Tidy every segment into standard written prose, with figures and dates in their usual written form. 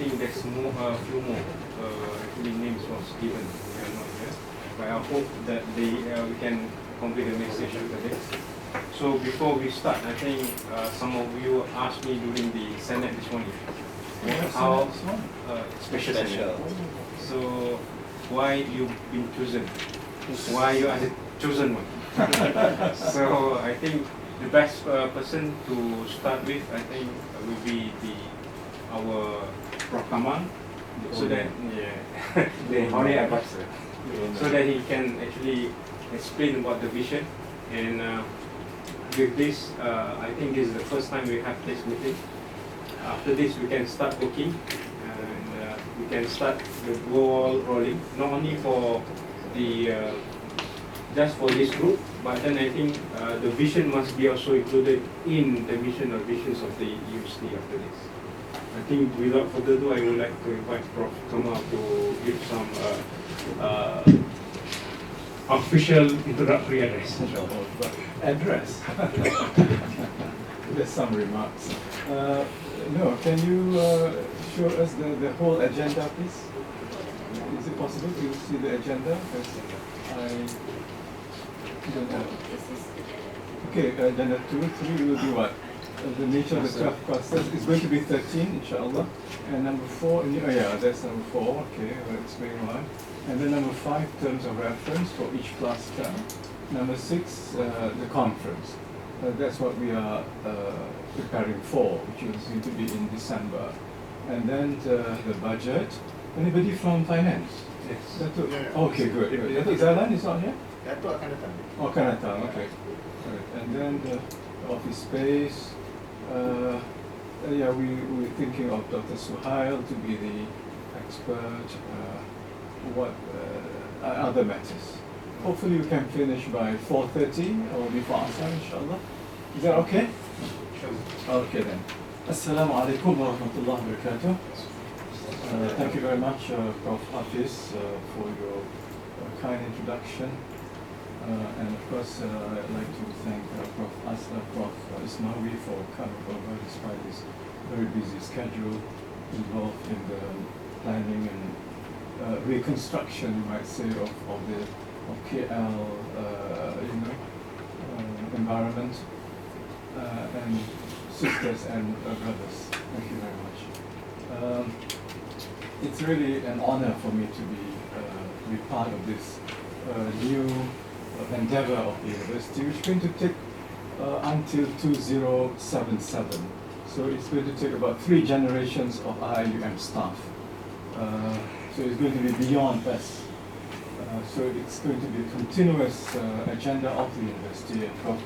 think there's few more actually names was given. We are not here, but I hope that we can complete the message after this. So before we start, I think some of you asked me during the Senate this morning how special. So why you've been chosen? Why you are the chosen one? So I think the best person to start with, I think, will be our Prof. Kamal, so that the honorary advisor, so that he can actually explain about the vision. And with this, I think this is the first time we have this meeting. After this, we can start working, and we can start the ball rolling. Not only for the just for this group, but then I think the vision must be also included in the mission or visions of the university after this. I think without further ado, I would like to invite Prof. Kamal to give some official introductory address. Address? There's some remarks. No, can you show us the whole agenda, please? Is it possible to see the agenda? Because I don't have. Okay, agenda 2, 3 will be what? The nature of the 12 clusters is going to be 13, inshallah. And number 4, that's number 4, okay, I'll explain why. And then number 5, terms of reference for each cluster. Number 6, the conference. That's what we are preparing for, which is going to be in December. And then the budget. Anybody from finance? Yes. Okay, good. Datuk Zalan is not here? Datuk akan datang. Oh, akan datang, okay. Right. And then the office space. We're thinking of Dr. Suhail to be the expert. Other matters. Hopefully we can finish by 4:30 or before Asar, inshallah. Is that okay? Sure. Okay then. Assalamu alaikum wa rahmatullahi wa barakatuh. Thank you very much, Prof. Hafiz, for your kind introduction. And of course, I'd like to thank Prof. Ismawi for coming over despite his very busy schedule involved in the planning and reconstruction, you might say, of KL, environment, and sisters and brothers. Thank you very much. It's really an honor for me to be part of this new endeavor of the university, which is going to take until 2077. So it's going to take about 3 generations of IIUM staff. So it's going to be beyond us. So it's going to be a continuous agenda of the university, and Prof.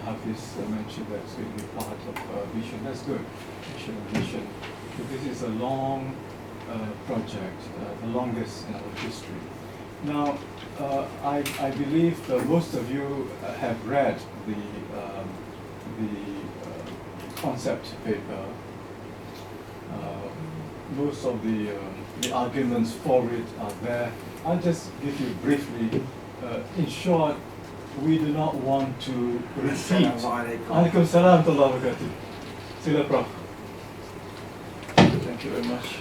Hafiz mentioned that it's going to be part of vision. That's good, vision. So this is a long project, the longest in our history. Now, I believe most of you have read the concept paper. Most of the arguments for it are there. I'll just give you briefly. In short, we do not want to repeat. Alaikum salam wa rahmatullahi wa barakatuh. Sila Prof. Thank you very much.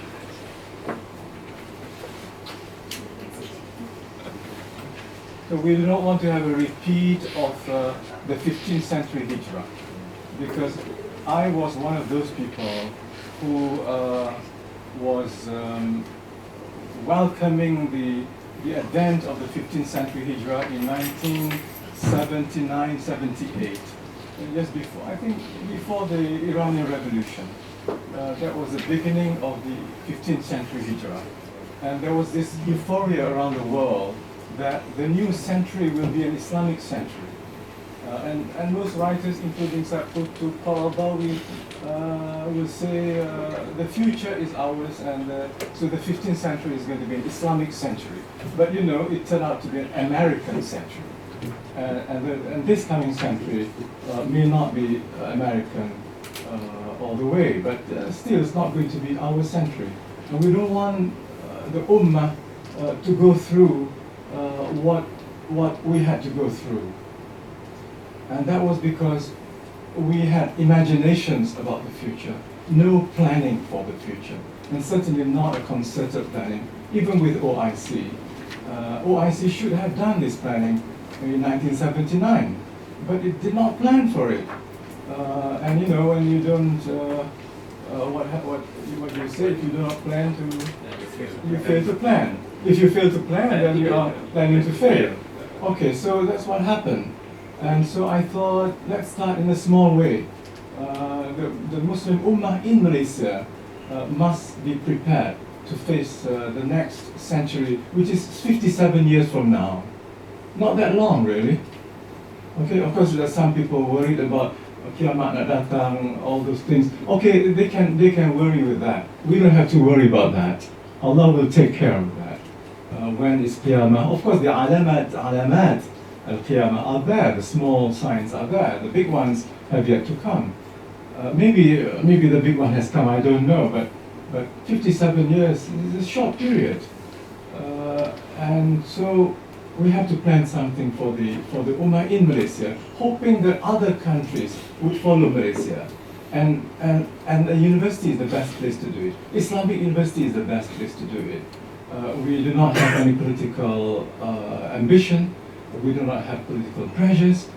So we do not want to have a repeat of the 15th century Hijrah, because I was one of those people who was welcoming the advent of the 15th century Hijrah in 1979-78, just before, I think before the Iranian Revolution. That was the beginning of the 15th century Hijrah. And there was this euphoria around the world that the new century will be an Islamic century. And most writers, including Qutb, Qaradawi, will say the future is ours, and so the 15th century is going to be an Islamic century. But you know, it turned out to be an American century. And this coming century may not be American all the way, but still it's not going to be our century. And we don't want the Ummah to go through what we had to go through. And that was because we had imaginations about the future, no planning for the future. and certainly not a concerted planning, even with OIC. OIC should have done this planning in 1979, but it did not plan for it. And you know, when you don't, what do you say? If you do not plan to, you fail to plan. If you fail to plan, then you are planning to fail. Okay, so that's what happened. And so I thought, let's start in a small way. The Muslim Ummah in Malaysia must be prepared to face the next century, which is 57 years from now. Not that long, really. Okay, of course, there are some people worried about kiamat nak datang, all those things. Okay, they can worry with that. We don't have to worry about that. Allah will take care of that. When is qiyamah? Of course, the alamat al-qiyamah are there. The small signs are there. The big ones have yet to come. Maybe the big one has come. I don't know. But 57 years is a short period, and so we have to plan something for the Ummah in Malaysia, hoping that other countries would follow Malaysia. And a university is the best place to do it. Islamic university is the best place to do it. We do not have any political ambition. We do not have political pressures.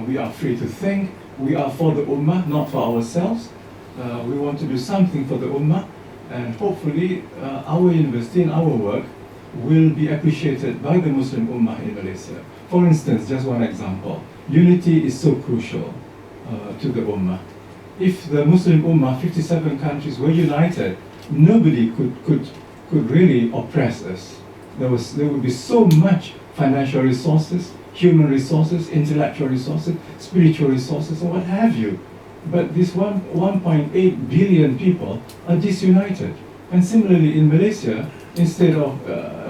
We are free to think. We are for the Ummah, not for ourselves. We want to do something for the Ummah, and hopefully our university and our work will be appreciated by the Muslim Ummah in Malaysia. For instance, just one example, unity is so crucial to the Ummah. If the Muslim Ummah, 57 countries were united, nobody could really oppress us. There would be so much financial resources, human resources, intellectual resources, spiritual resources, or what have you. But these 1.8 billion people are disunited. And similarly in Malaysia, instead of,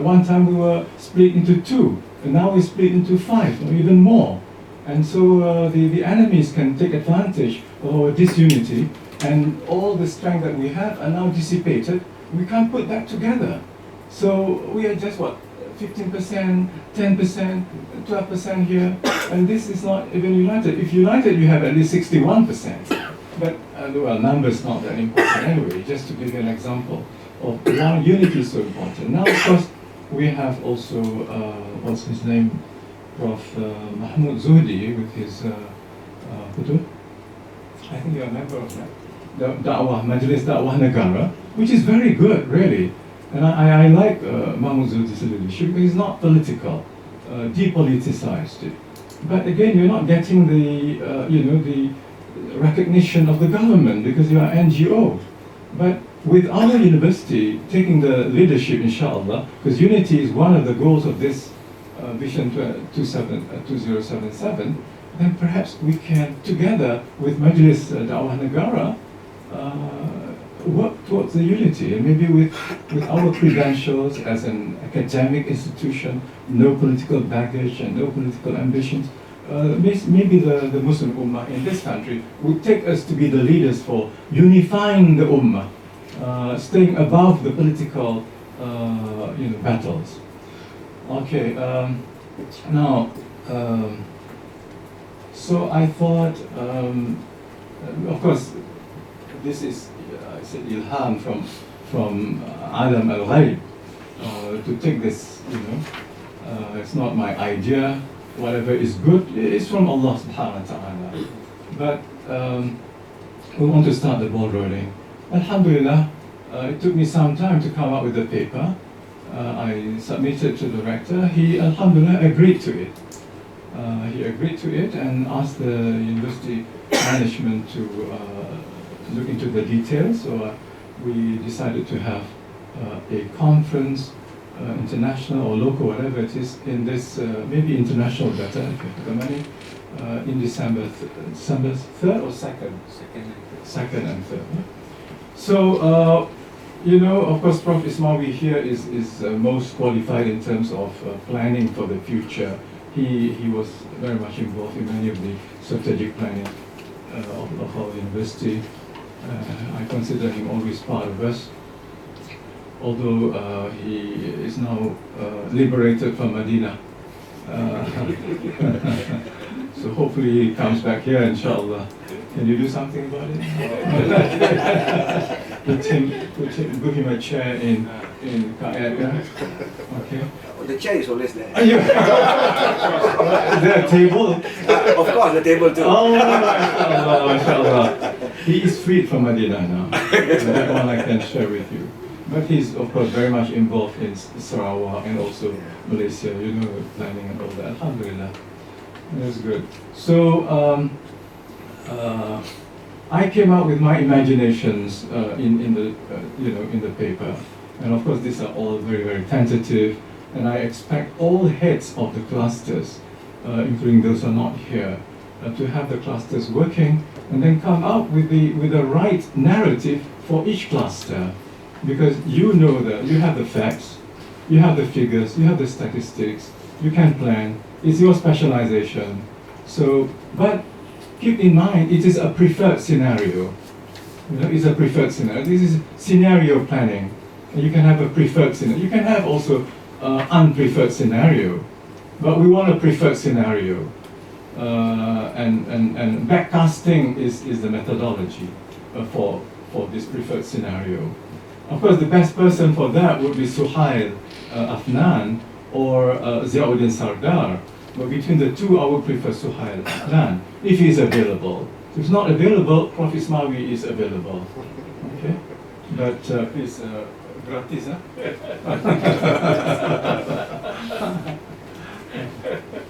one time we were split into 2, and now we split into 5 or even more. And so the enemies can take advantage of our disunity, and all the strength that we have are now dissipated. We can't put that together. So we are just what, 15%, 10%, 12% here, and this is not even united. If united, you have at least 61%. But well, numbers not that important anyway. Just to give you an example of why unity is so important. Now, of course, we have also what's his name, Prof. Mahmoud Zuhdi with his betul? I think you're a member of that. The Da'wah, Majlis Da'wah Negara, which is very good, really. And I like Mahmoud Zuhdi's leadership. He's not political, depoliticized. But again, you're not getting the the recognition of the government because you are NGO. But with our university taking the leadership, inshallah, because unity is one of the goals of this Vision 2077, then perhaps we can, together with Majlis Da'wah Negara, work towards the unity, and maybe with our credentials as an academic institution, no political baggage and no political ambitions, maybe the Muslim Ummah in this country would take us to be the leaders for unifying the Ummah, staying above the political battles. Okay, now, so I thought, of course, this is ilham from Adam al-Ghayb to take this, it's not my idea. Whatever is good is from Allah subhanahu wa ta'ala. But we want to start the ball rolling. Alhamdulillah, it took me some time to come up with the paper. I submitted to the rector. He, alhamdulillah, agreed to it. He agreed to it and asked the university management to look into the details. So we decided to have a conference, international or local, whatever it is, in this, maybe international better, if you have the money, in December 3rd or 2nd? Second and 3rd. So, of course, Prof. Ismawi here is most qualified in terms of planning for the future. He was very much involved in many of the strategic planning of our university. I consider him always part of us, although he is now liberated from Medina. So hopefully he comes back here, inshallah. Can you do something about it? book him a chair in Kaeda. Okay. The chair is always there. Is there a table? Of course, the table too. Oh, mashallah. He is freed from Madinah now. So that one I can share with you. But he's, of course, very much involved in Sarawak and also Malaysia, you know, planning and all that. Alhamdulillah. That's good. So, I came out with my imaginations in the paper. And of course, these are all very, very tentative. And I expect all heads of the clusters, including those who are not here, to have the clusters working and then come up with the right narrative for each cluster. Because you know that you have the facts, you have the figures, you have the statistics, you can plan, it's your specialization. So, but keep in mind, it is a preferred scenario. You know, it's a preferred scenario. This is scenario planning. And you can have a preferred scenario. You can have also unpreferred scenario, but we want a preferred scenario, and backcasting is the methodology for this preferred scenario. Of course, the best person for that would be Suhail Afnan or Ziauddin Sardar, but between the two, I would prefer Suhail Afnan if he is available. If he's not available, Prof. Ismawi is available. Okay, but please. Gratis, huh?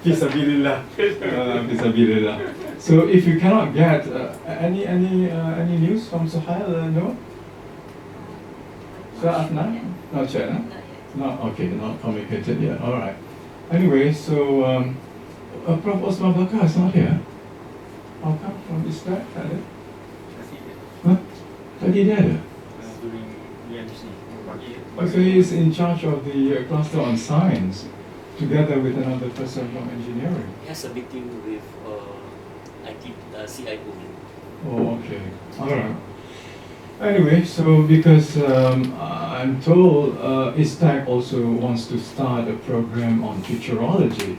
Fisabilillah. Fisabilillah. So if you cannot get any news from Suhail, no? Afnan? Not yet, huh? Not okay. Not communicated yet. All right. Anyway, so Prof. Osman Bakar is not here. How come from Israel? Huh? Tadi dia ada? So he is in charge of the cluster on science, together with another person from engineering. He has a meeting with CIUM. Oh, okay. All right. Anyway, so because I'm told ISTAC also wants to start a program on futurology,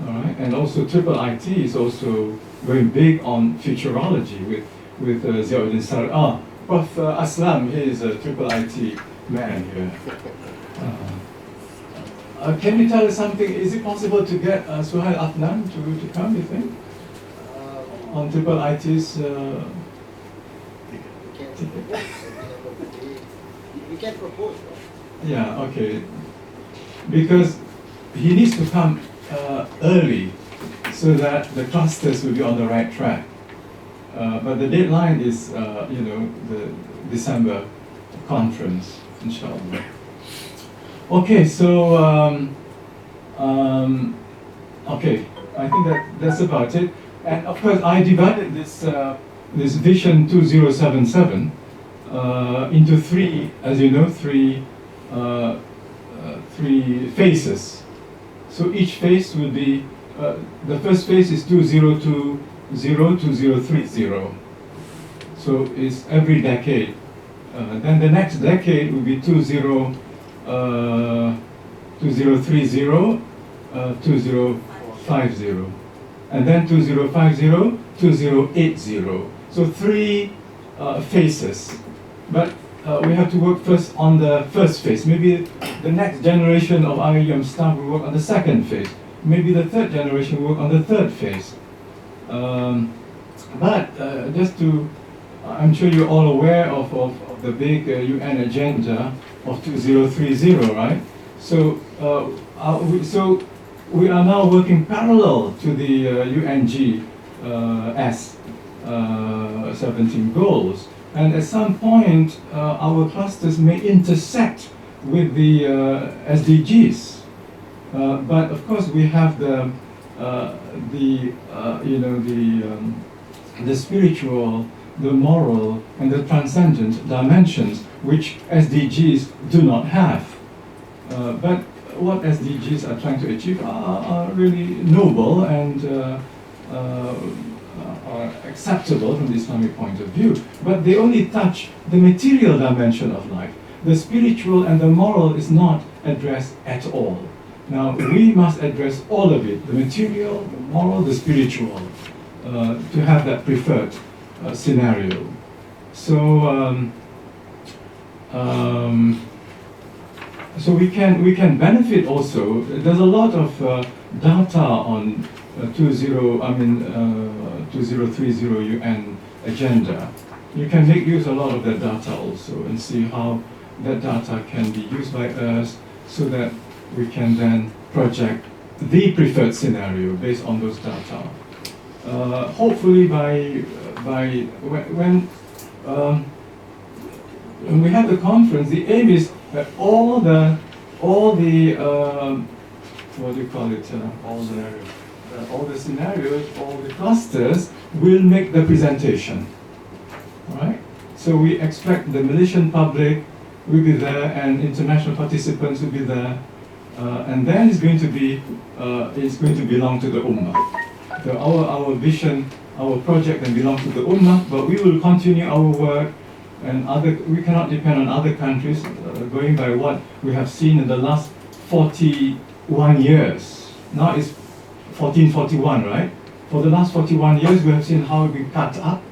all right, and also Triple IT is also going big on futurology with Ziauddin Sardar. Prof. Aslam, he is a Triple IT man here. Can you tell us something? Is it possible to get Suhail Afnan to come, you think? On Triple IT's ticket? We can propose. Yeah, okay. Because he needs to come early so that the clusters will be on the right track. But the deadline is, the December conference, inshallah. Okay, so, okay, I think that's about it. And of course, I divided this Vision 2077 into three, as you know, three phases. So each phase will be, the first phase is 2020 2030. So it's every decade. Then the next decade will be 2030, 2050, and then 2050, 2080. So three phases. But we have to work first on the first phase. Maybe the next generation of IIUM staff will work on the second phase. Maybe the third generation will work on the third phase. But just to, I'm sure you're all aware of the big UN agenda of 2030, right? So, we are now working parallel to the UNG S 17 goals. And at some point, our clusters may intersect with the SDGs. But of course, we have the spiritual, the moral, and the transcendent dimensions, which SDGs do not have. But what SDGs are trying to achieve are really noble and are acceptable from the Islamic point of view. But they only touch the material dimension of life. The spiritual and the moral is not addressed at all. Now, we must address all of it, the material, the moral, the spiritual, to have that preferred scenario. So So we can benefit also. There's a lot of data on 2030 UN agenda. You can make use a lot of that data also and see how that data can be used by us so that we can then project the preferred scenario based on those data. Hopefully when we have the conference, the aim is that all the what do you call it? All the scenarios, all the clusters will make the presentation. Right? So we expect the Malaysian public will be there and international participants will be there, and then it's going to belong to the Ummah. So our vision, our project can belong to the Ummah, but we will continue our work. And we cannot depend on other countries, going by what we have seen in the last 41 years. Now it's 1441, right? For the last 41 years, we have seen how we cut up.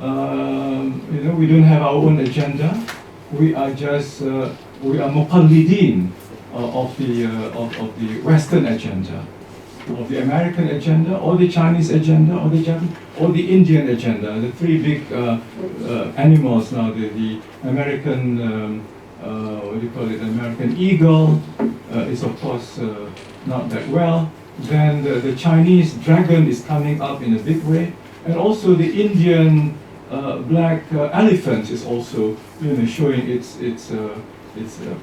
We don't have our own agenda. We are just we are muqallideen of the Western agenda, of the American agenda, or the Chinese agenda, or the Indian agenda. The three big animals now. The American, what do you call it? American eagle is of course not that well. Then the Chinese dragon is coming up in a big way, and also the Indian black elephant is also showing its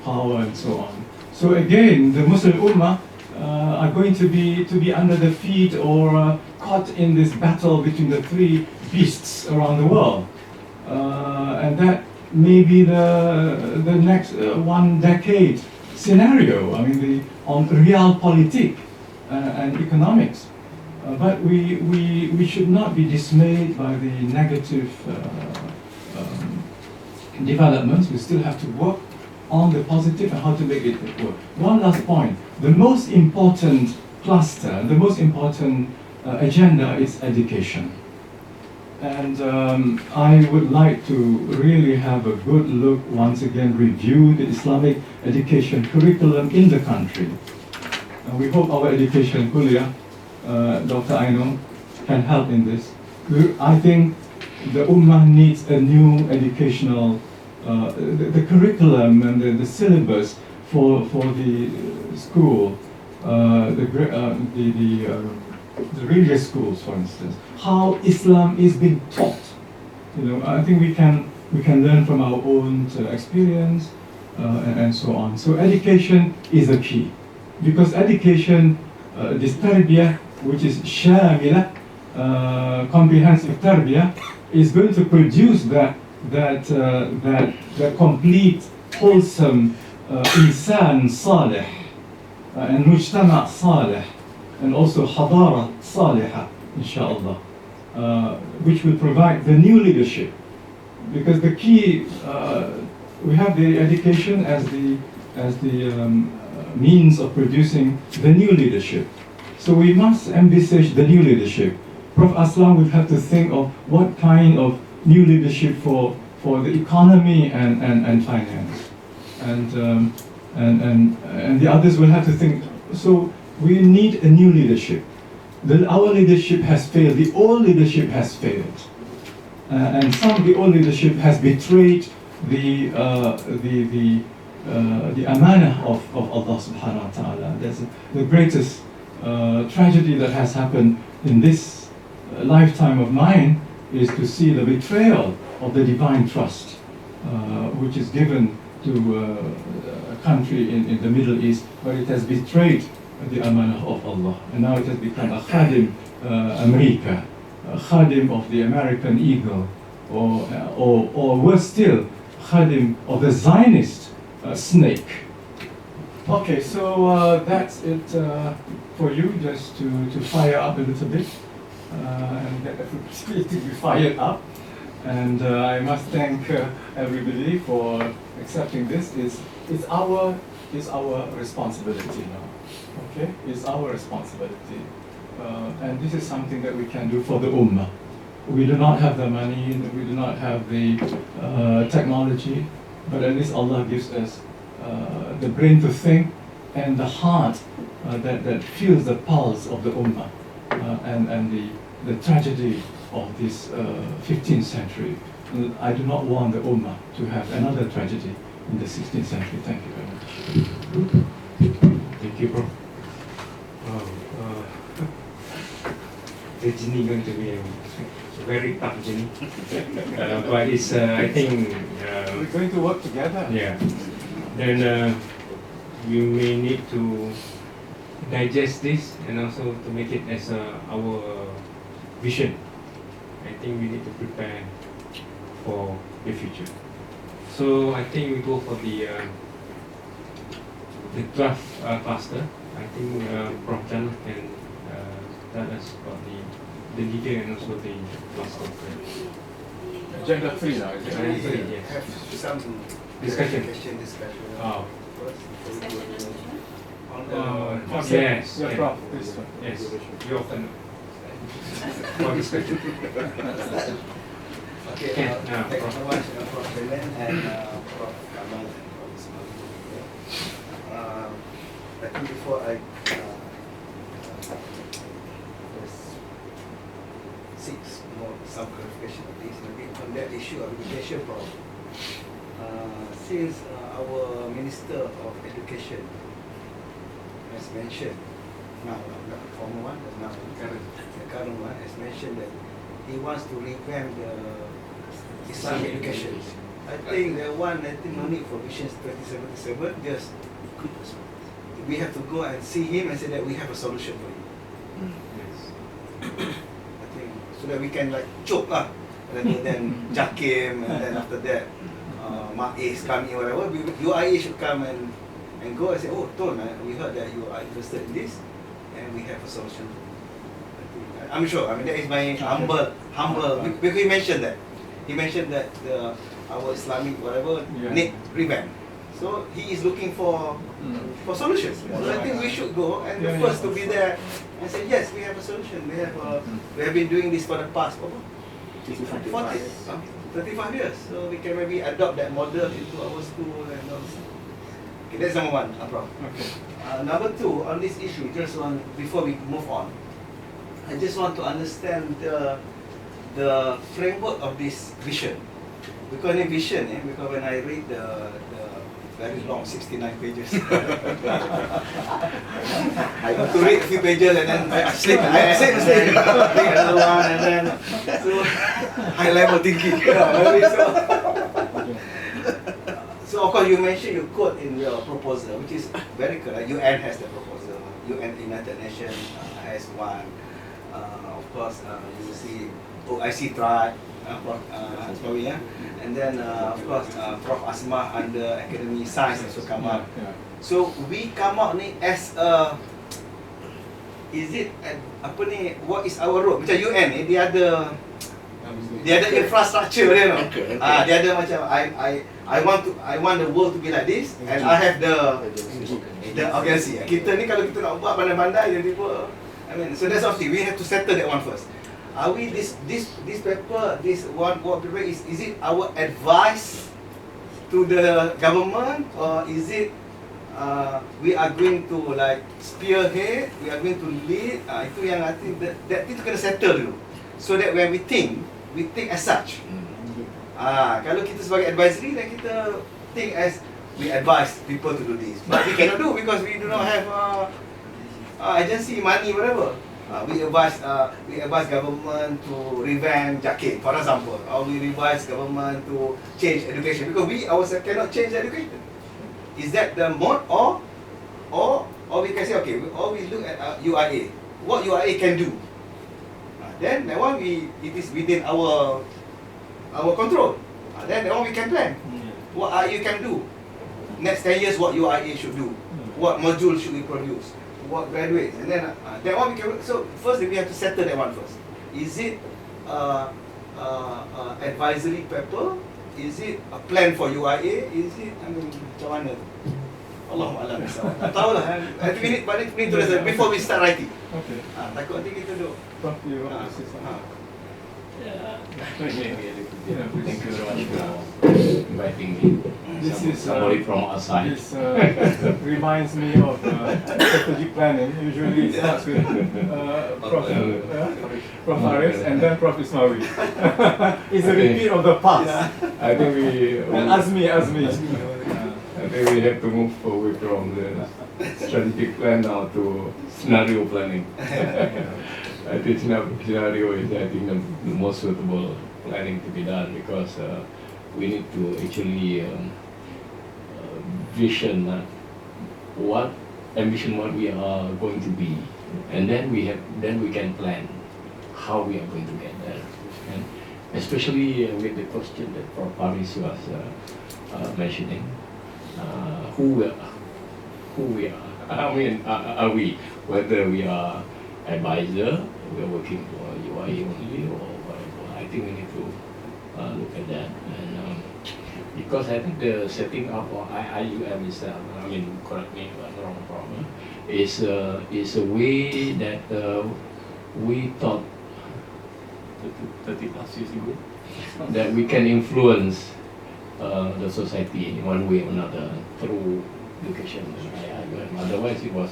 power and so on. So again, the Muslim Ummah are going to be under the feet or caught in this battle between the three beasts around the world, and that may be the next 1 decade scenario. I mean, on realpolitik and economics. But we should not be dismayed by the negative developments. We still have to work on the positive and how to make it work. One last point. The most important cluster, the most important agenda is education. And I would like to really have a good look, once again, review the Islamic education curriculum in the country. And we hope our education kuliah, Dr. Aino, can help in this. I think the Ummah needs a new educational, the curriculum and the syllabus for the school, the religious schools, for instance, how Islam is being taught. I think we can learn from our own experience and so on. So education is a key, because education, this tarbiyah, which is shamila, comprehensive tarbiyah, is going to produce that complete, wholesome insan salih and mujtama' salih, and also hadara salihah, inshallah, which will provide the new leadership. Because the key, we have the education as the means of producing the new leadership. So we must envisage the new leadership. Prophet Aslam will have to think of what kind of new leadership for the economy and finance, and the others will have to think. So we need a new leadership. Our leadership has failed. The old leadership has failed, and the old leadership has betrayed the amanah of Allah Subhanahu wa Taala. That's the greatest tragedy that has happened in this lifetime of mine, is to see the betrayal of the divine trust, which is given to a country in the Middle East, but it has betrayed the amanah of Allah, and now it has become a khadim America, a khadim of the American eagle, or worse still, khadim of the Zionist snake. Okay, so that's it for you, just to fire up a little bit and get everybody to be fired up. And I must thank everybody for accepting this. It's our responsibility now. Okay, it's our responsibility, and this is something that we can do for the Ummah. We do not have the money, we do not have the technology, but at least Allah gives us the brain to think and the heart that feels the pulse of the Ummah and the tragedy of this 15th century. I do not want the Ummah to have another tragedy in the 16th century. Thank you very much. Thank you, bro. Wow. The journey going to be a very tough journey. But it's, I think... We're going to work together. Yeah. Then you may need to digest this and also to make it as our vision. I think we need to prepare for the future. So I think we go for the draft cluster. I think Prof. Jan can tell us about the detail and also the cluster. Agenda 3 now, is it? Agenda 3, yes. Have some Discussion. discussion. Oh. On the Yes. Yeah, yes. Prof, this one. Yes, you often for discussion. Okay, Okay, thank you Prof. so much, Prof. Belen and Prof. Kamal and Prof. Ismail. I think before I seek some clarification of this, maybe on that issue of education, Prof. Since our Minister of Education has mentioned, now not the former one, but now the current one has mentioned that he wants to revamp the Islamic education. I think that one, I think no need for Vision 2077, just we have to go and see him and say that we have a solution for you. Yes. I think so that we can like choke lah, rather than Jakim and then after that Ma'is coming or whatever. UIA should come and go and say, oh, Ton, we heard that you are interested in this and we have a solution. I'm sure. I mean, that is my humble. Because he mentioned that. He mentioned that our Islamic whatever need revamp. So he is looking for solutions. So I think we should go and the first to be there and say yes, we have a solution. We have been doing this for the past 35 years. So we can maybe adopt that model into our school and all. Okay, that's number one, Prof. Okay. Number two, on this issue, just one before we move on, I just want to understand the framework of this vision. Because in vision, because when I read the very long 69 pages, I got to read a few pages and then I sleep. I sleep. Read another one and then so high level thinking. So of course you mentioned, you quote in your proposal, which is very correct. UN has the proposal. UN United Nations has one. Of course, you see OIC tried, and then of course Prof. Asma under Academy Science also come up. So we come out ni as a, is it apa ni? What is our role? Macam UN ni dia ada infrastructure dia, no? Dia ada macam I want the world to be like this, and I have the agency. Kita ni kalau kita nak buat pandai-pandai jadi apa? I mean, so that's something we have to settle that one first. Are we this paper, this one paper is it our advice to the government, or is it we are going to like spearhead, we are going to lead? Itu yang I think that itu kena settle dulu. So that when we think as such. Kalau kita sebagai advisory, then kita think as we advise people to do this. But we cannot do because we do not have agency, money, whatever. We advise government to revamp JAKIM, for example, or we advise government to change education because we ourselves cannot change education. Is that the mode, or we can say okay, or we look at UIA, what UIA can do. Then that one it is within our control. Then that one we can plan. What IU can do. Next 10 years, what UIA should do. What module should we produce. What graduates, and then that one we can. So first we have to settle that one first. Is it advisory paper? Is it a plan for UIA? Is it, I mean, macam mana? Allahu'alam. Tak tahulah. We need to research before we start writing. Okay. Takut nanti kita duduk. Prof, you want to say something? Yeah, Thank you very much for inviting me. This is Somebody from outside. This reminds me of strategic planning. Usually it starts with Prof. Aris and then Prof. Ismawi. It's a repeat of the past. I think we. And Azmi. I think we have to move away from the strategic plan now to scenario planning. I think scenario is, I think, the most suitable planning to be done, because we need to actually vision what we are going to be, and then we can plan how we are going to get there. And especially with the question that Prof. Paris was mentioning, who we are. I mean, are we, whether we are advisor, we are working for UI only or whatever. I think we need to look at that. And because I think the setting up of IIUM is, I mean, correct me if I'm wrong, problem, is a way that we thought 30 plus years ago that we can influence the society in one way or another through education and IIUM. Otherwise, it was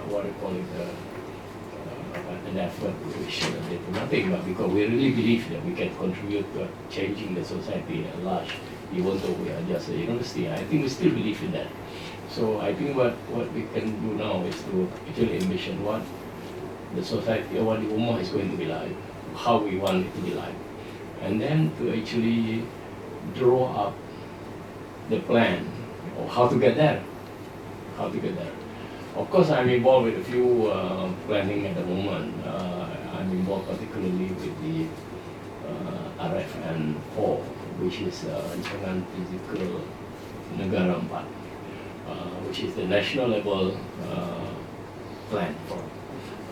what I call it, an effort which did nothing, but because we really believe that we can contribute to changing the society at large, even though we are just a university. I think we still believe in that. So I think what we can do now is to actually envision what the society or what the Ummah is going to be like, how we want it to be like, and then to actually draw up the plan of how to get there. Of course, I'm involved with a few planning at the moment. I'm involved particularly with the RFN4, which is Rancangan Physical Negara 4, which is the national level plan for.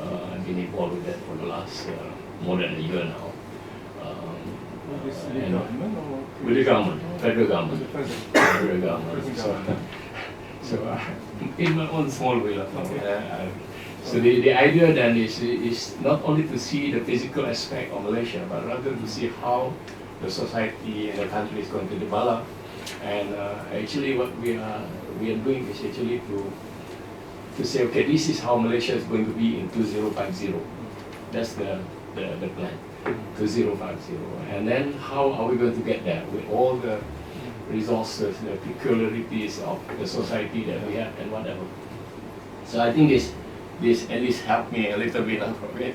I've been involved with that for the last more than a year now. With the government or With the government, federal government. With the president? Federal government. Present So, government. so in my own small way, so the idea then is not only to see the physical aspect of Malaysia, but rather to see how the society and the country is going to develop. And actually, what we are doing is actually to say, okay, this is how Malaysia is going to be in 2050. That's the plan, 2050. And then how are we going to get there with all the resources, the peculiarities of the society that we have and whatever. So I think this at least helped me a little bit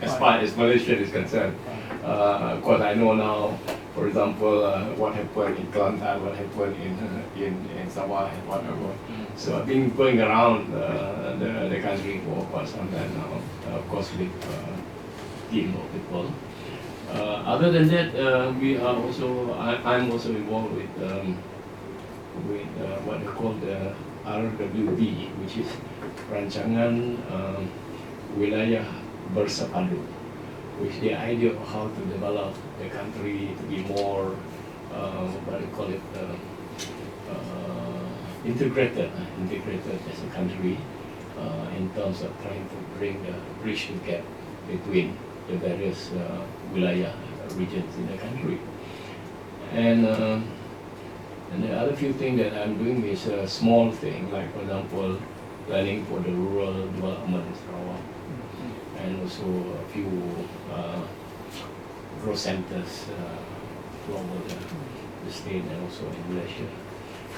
as far as Malaysia is concerned. Of course, I know now, for example, what happened in Kelantan, what happened in Sabah and whatever. So I've been going around the country for quite some time now, of course with a team of people. Other than that, I'm also involved with what they call the RWB, which is Rancangan Wilayah Bersepadu, which the idea of how to develop the country to be more, what they call it, integrated as a country in terms of trying to bridge the gap between the various wilayah regions in the country. And the other few things that I'm doing is a small thing, like for example, planning for the rural development in Sarawak, and also a few growth centers all over the state and also in Malaysia.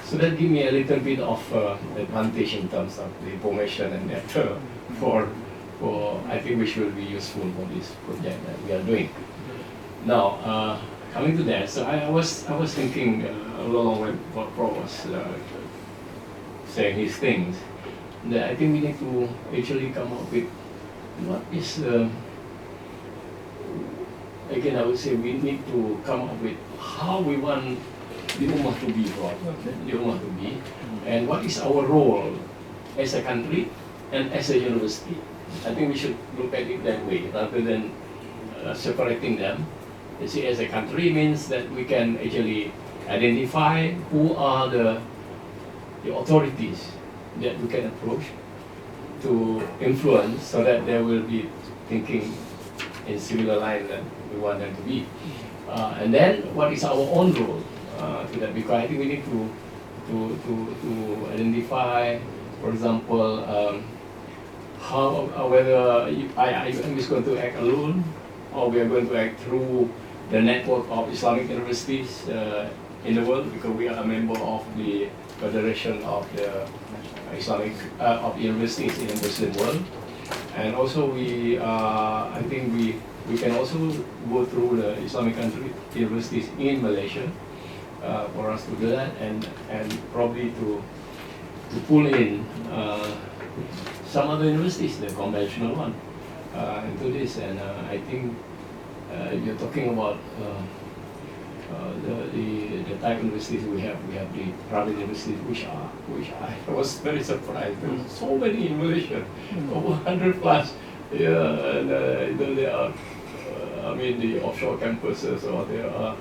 So that gives me a little bit of advantage in terms of the information and that for I think which will be useful for this project that we are doing. Now, coming to that, so I was thinking along with what Prof was saying his things, that I think we need to actually come up with what is, again I would say we need to come up with how we want the Ummah to be, the Ummah to be, and what is our role as a country and as a university. I think we should look at it that way rather than separating them. You see, as a country means that we can actually identify who are the authorities that we can approach to influence, so that they will be thinking in similar line that we want them to be. And then what is our own role to that? Because I think we need to identify, for example, how whether IIUM is going to act alone, or we are going to act through the network of Islamic universities in the world, because we are a member of the Federation of the Islamic of universities in the Muslim world. And also I think we can also go through the Islamic country universities in Malaysia for us to do that, and probably to pull in some other universities, the conventional one, into this. And I think you're talking about the type of universities we have the private universities, which I was very surprised. There's so many in Malaysia, over 100 plus. Yeah, and they are, I mean, the offshore campuses, or they are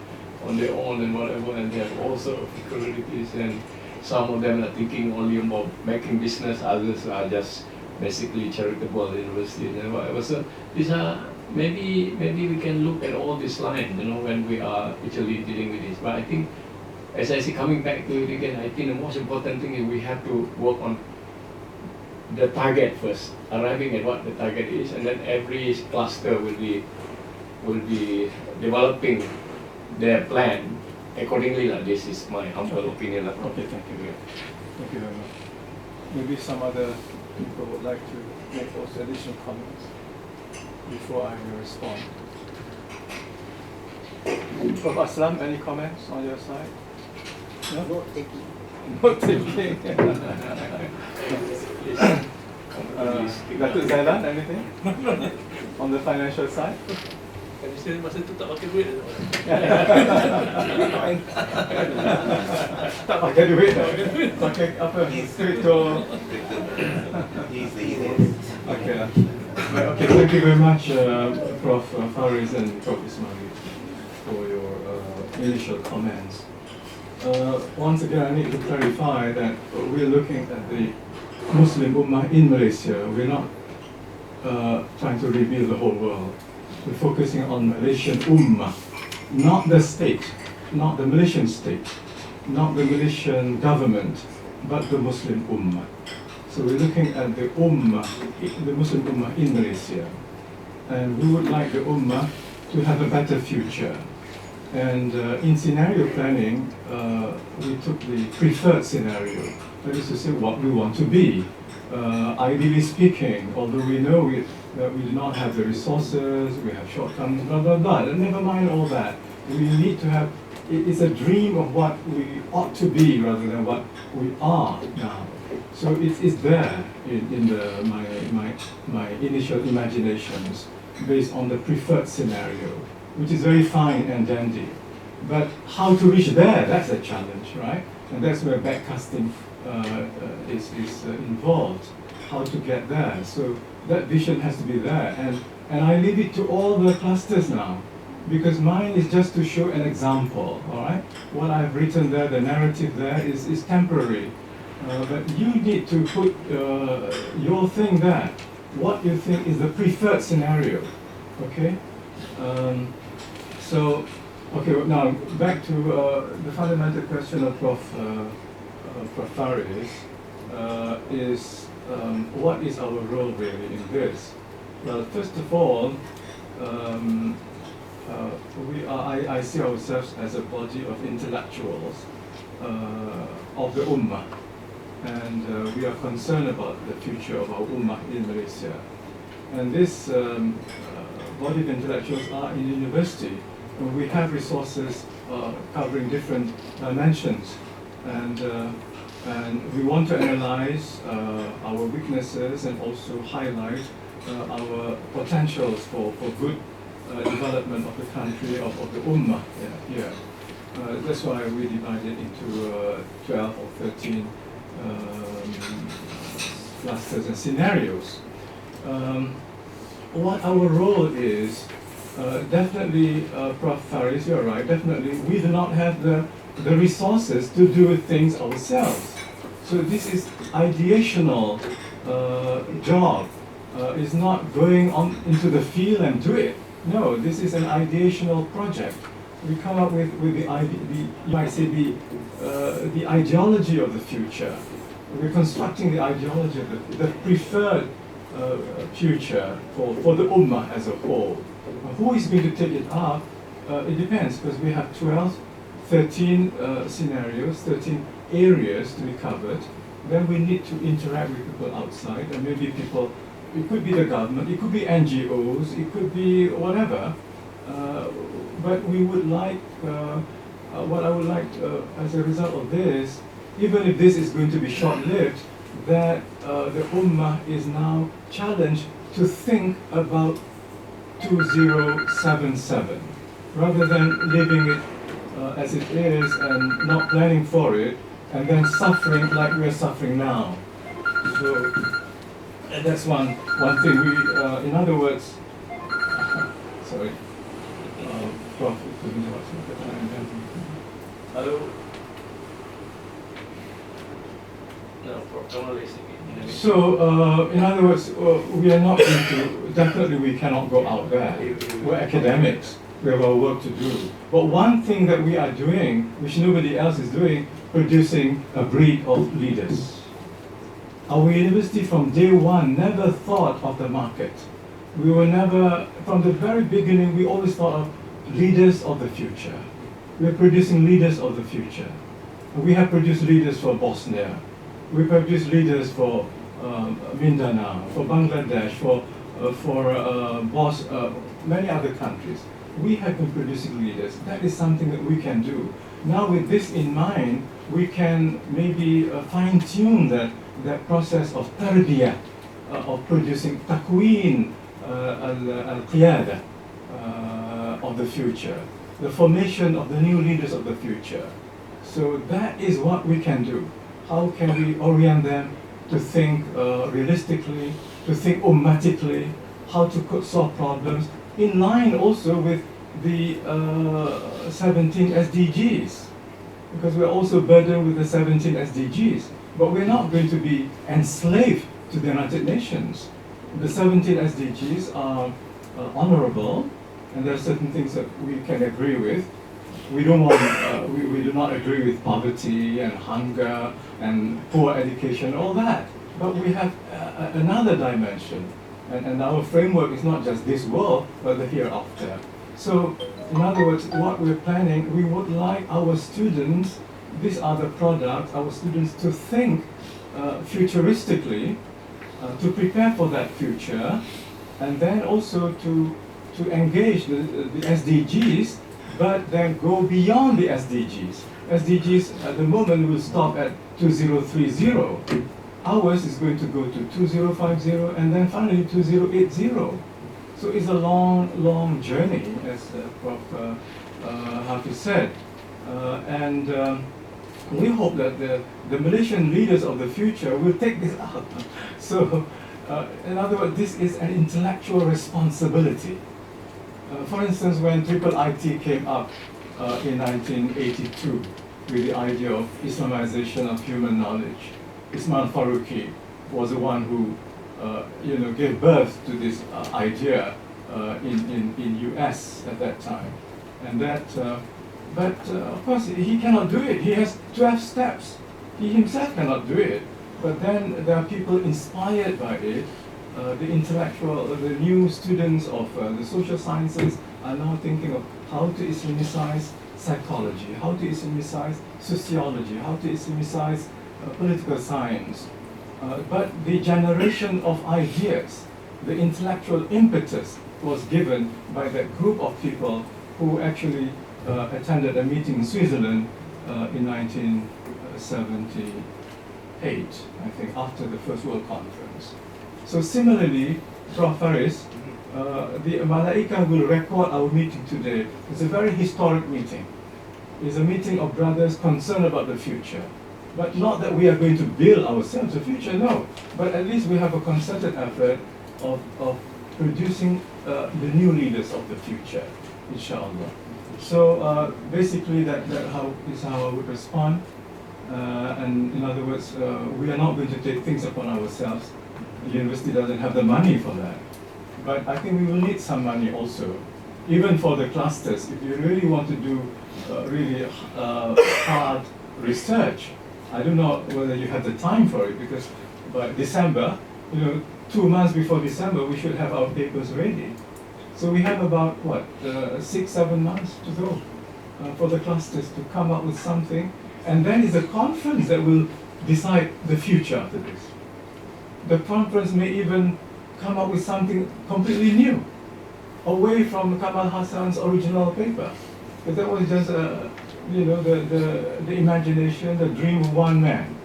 on their own and whatever, and they have all sorts of facilities, and some of them are thinking only about making business, others are just basically charitable universities and whatever. So these are, maybe we can look at all this line, when we are actually dealing with this. But I think, as I say, coming back to it again, I think the most important thing is we have to work on the target first, arriving at what the target is, and then every cluster will be developing their plan accordingly. This is my humble opinion. Okay, thank you. Thank you very much. Maybe some other people would like to make those additional comments before I respond. Prof. Aslam, any comments on your side? No? No taking. No taking. Datuk Zailan, anything? On the financial side? Saya masa tu tak pakai duit. Tak pakai duit. Pakai apa? Crypto. Okay. Okay, thank you very much, Prof. Faris and Prof. Ismail, for your initial comments. Once again, I need to clarify that we're looking at the Muslim Ummah in Malaysia. We're not trying to rebuild the whole world. We're focusing on Malaysian Ummah, not the state, not the Malaysian state, not the Malaysian government, but the Muslim Ummah. So we're looking at the Ummah, the Muslim Ummah in Malaysia. And we would like the Ummah to have a better future. And in scenario planning, we took the preferred scenario. That is to say, what we want to be. Ideally speaking, although we know that we do not have the resources, we have shortcomings, blah, blah, blah. And never mind all that. We need to have, it's a dream of what we ought to be rather than what we are now. So it's there in my initial imaginations based on the preferred scenario, which is very fine and dandy. But how to reach there, that's a challenge, right? And that's where backcasting is involved, how to get there. So that vision has to be there. And I leave it to all the clusters now, because mine is just to show an example, all right? What I've written there, the narrative there is temporary. But you need to put your thing there, what you think is the preferred scenario, okay? So, okay, now back to the fundamental question of Prof. Faris is what is our role really in this? Well, first of all, I see ourselves as a body of intellectuals of the Ummah, and we are concerned about the future of our Ummah in Malaysia. And this body of intellectuals are in university. We have resources covering different dimensions, and we want to analyze our weaknesses and also highlight our potentials for good development of the country, of the Ummah here. That's why we divided into 12 or 13 clusters and scenarios. What our role is, definitely, Prof. Faris, you're right, definitely we do not have the resources to do things ourselves. So this is ideational job. Is not going on into the field and do it. No, this is an ideational project. We come up with you might say the ideology of the future. We're constructing the ideology of the preferred future for the Ummah as a whole. Who is going to take it up? It depends, because we have 13 scenarios, 13 areas to be covered. Then we need to interact with people outside, and maybe people, it could be the government, it could be NGOs, it could be whatever. But we would like, what I would like as a result of this, even if this is going to be short-lived, that the Ummah is now challenged to think about 2077, rather than leaving it as it is and not planning for it, and then suffering like we're suffering now. So that's one thing. We, in other words, sorry. Prof, Hello. No, Prof, listening. So, in other words, we are not going to, definitely we cannot go out there. We're academics. We have our work to do. But one thing that we are doing, which nobody else is doing, producing a breed of leaders. Our university from day one never thought of the market. We were never, from the very beginning, we always thought of leaders of the future. We're producing leaders of the future. We have produced leaders for Bosnia. We produce leaders for Mindanao, for Bangladesh, for many other countries. We have been producing leaders. That is something that we can do. Now with this in mind, we can maybe fine-tune that process of tarbiyah, of producing takween al-qiyada of the future, the formation of the new leaders of the future. So that is what we can do. How can we orient them to think realistically, to think ummatically, how to solve problems, in line also with the 17 SDGs, because we're also burdened with the 17 SDGs, but we're not going to be enslaved to the United Nations. The 17 SDGs are honorable, and there are certain things that we can agree with. We don't want, we do not agree with poverty and hunger and poor education, all that. But we have another dimension, and our framework is not just this world, but the hereafter. So, in other words, what we're planning, we would like our students, these are the products, our students to think futuristically, to prepare for that future, and then also to engage the SDGs, but then go beyond the SDGs. SDGs at the moment will stop at 2030. Ours is going to go to 2050 and then finally 2080. So it's a long, long journey, as Prof. Hafiz said. And we hope that the Malaysian leaders of the future will take this up. So, in other words, this is an intellectual responsibility. For instance, when IIIT came up in 1982 with the idea of Islamization of human knowledge, Ismail Faruqi was the one who gave birth to this idea in US at that time. And that, but of course he cannot do it. He has 12 steps. He himself cannot do it. But then there are people inspired by it. The intellectual, the new students of the social sciences are now thinking of how to Islamicize psychology, how to Islamicize sociology, how to Islamicize political science. But the generation of ideas, the intellectual impetus was given by that group of people who actually attended a meeting in Switzerland in 1978, I think, after the First World Conference. So similarly, Prof. Faris, the Malaika will record our meeting today. It's a very historic meeting. It's a meeting of brothers concerned about the future. But not that we are going to build ourselves a future, no. But at least we have a concerted effort of producing the new leaders of the future, inshallah. So basically that is how I would respond. And in other words, we are not going to take things upon ourselves. The university doesn't have the money for that. But I think we will need some money also even for the clusters, if you really want to do really hard research, I don't know whether you have the time for it, because by December, 2 months before December, we should have our papers ready. So we have about, 6-7 months to go for the clusters to come up with something. And then it's a conference that will decide the future after this. The conference may even come up with something completely new, away from Kamal Hassan's original paper. Because that was just, the imagination, the dream of one man.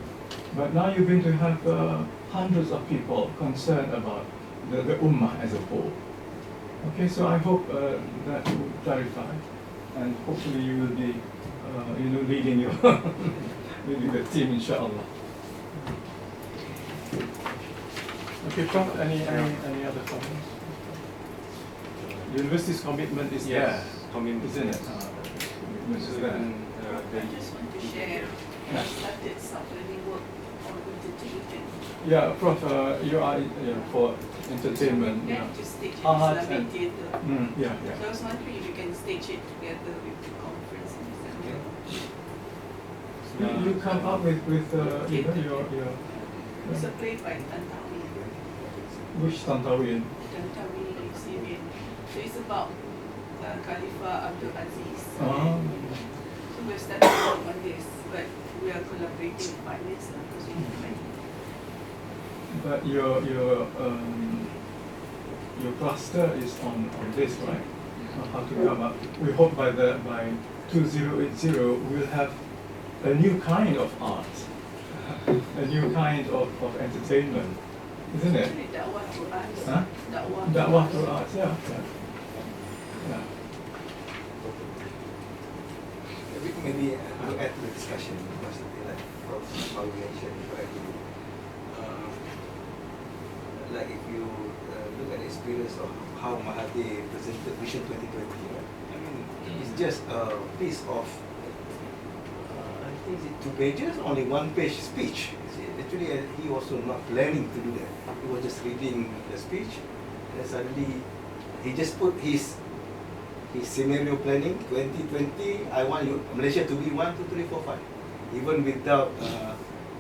But now you're going to have hundreds of people concerned about the Ummah as a whole. Okay, so I hope that will clarify, and hopefully you will be, leading your leading the team, inshallah. Okay, Prof, any other comments? University's commitment is there, commitment, isn't it? yes. Commitment is So there. I just want to share, I started some early work on entertainment. Yeah, Prof, you are for entertainment, So to stage an art Islamic and theatre. yeah. So I was wondering if you can stage it together with the conference in December. You come up with your It's a play by Tantawi. which Tantawi? Tantawi Syrian. So it's about Khalifah Abdul Aziz. Oh. So we're starting to work on this, but we are collaborating with partners because we need money. But your cluster is on this, right? How to come up? We hope by 2080 we'll have a new kind of art, a new kind of entertainment, isn't it? Actually, Da'wah to arts. Huh? Da'wah To art, yeah. Maybe to add to the discussion, because like Prof. how you mentioned correctly, like if you look at the experience of how Mahathir presented Vision 2020, right? I mean, it's just a piece of, I think it's 2 pages, only 1 page speech. Actually, he also not planning to do that. He was just reading the speech, and suddenly he just put his scenario planning 2020. I want Malaysia to be 1, 2, 3, 4, 5, even without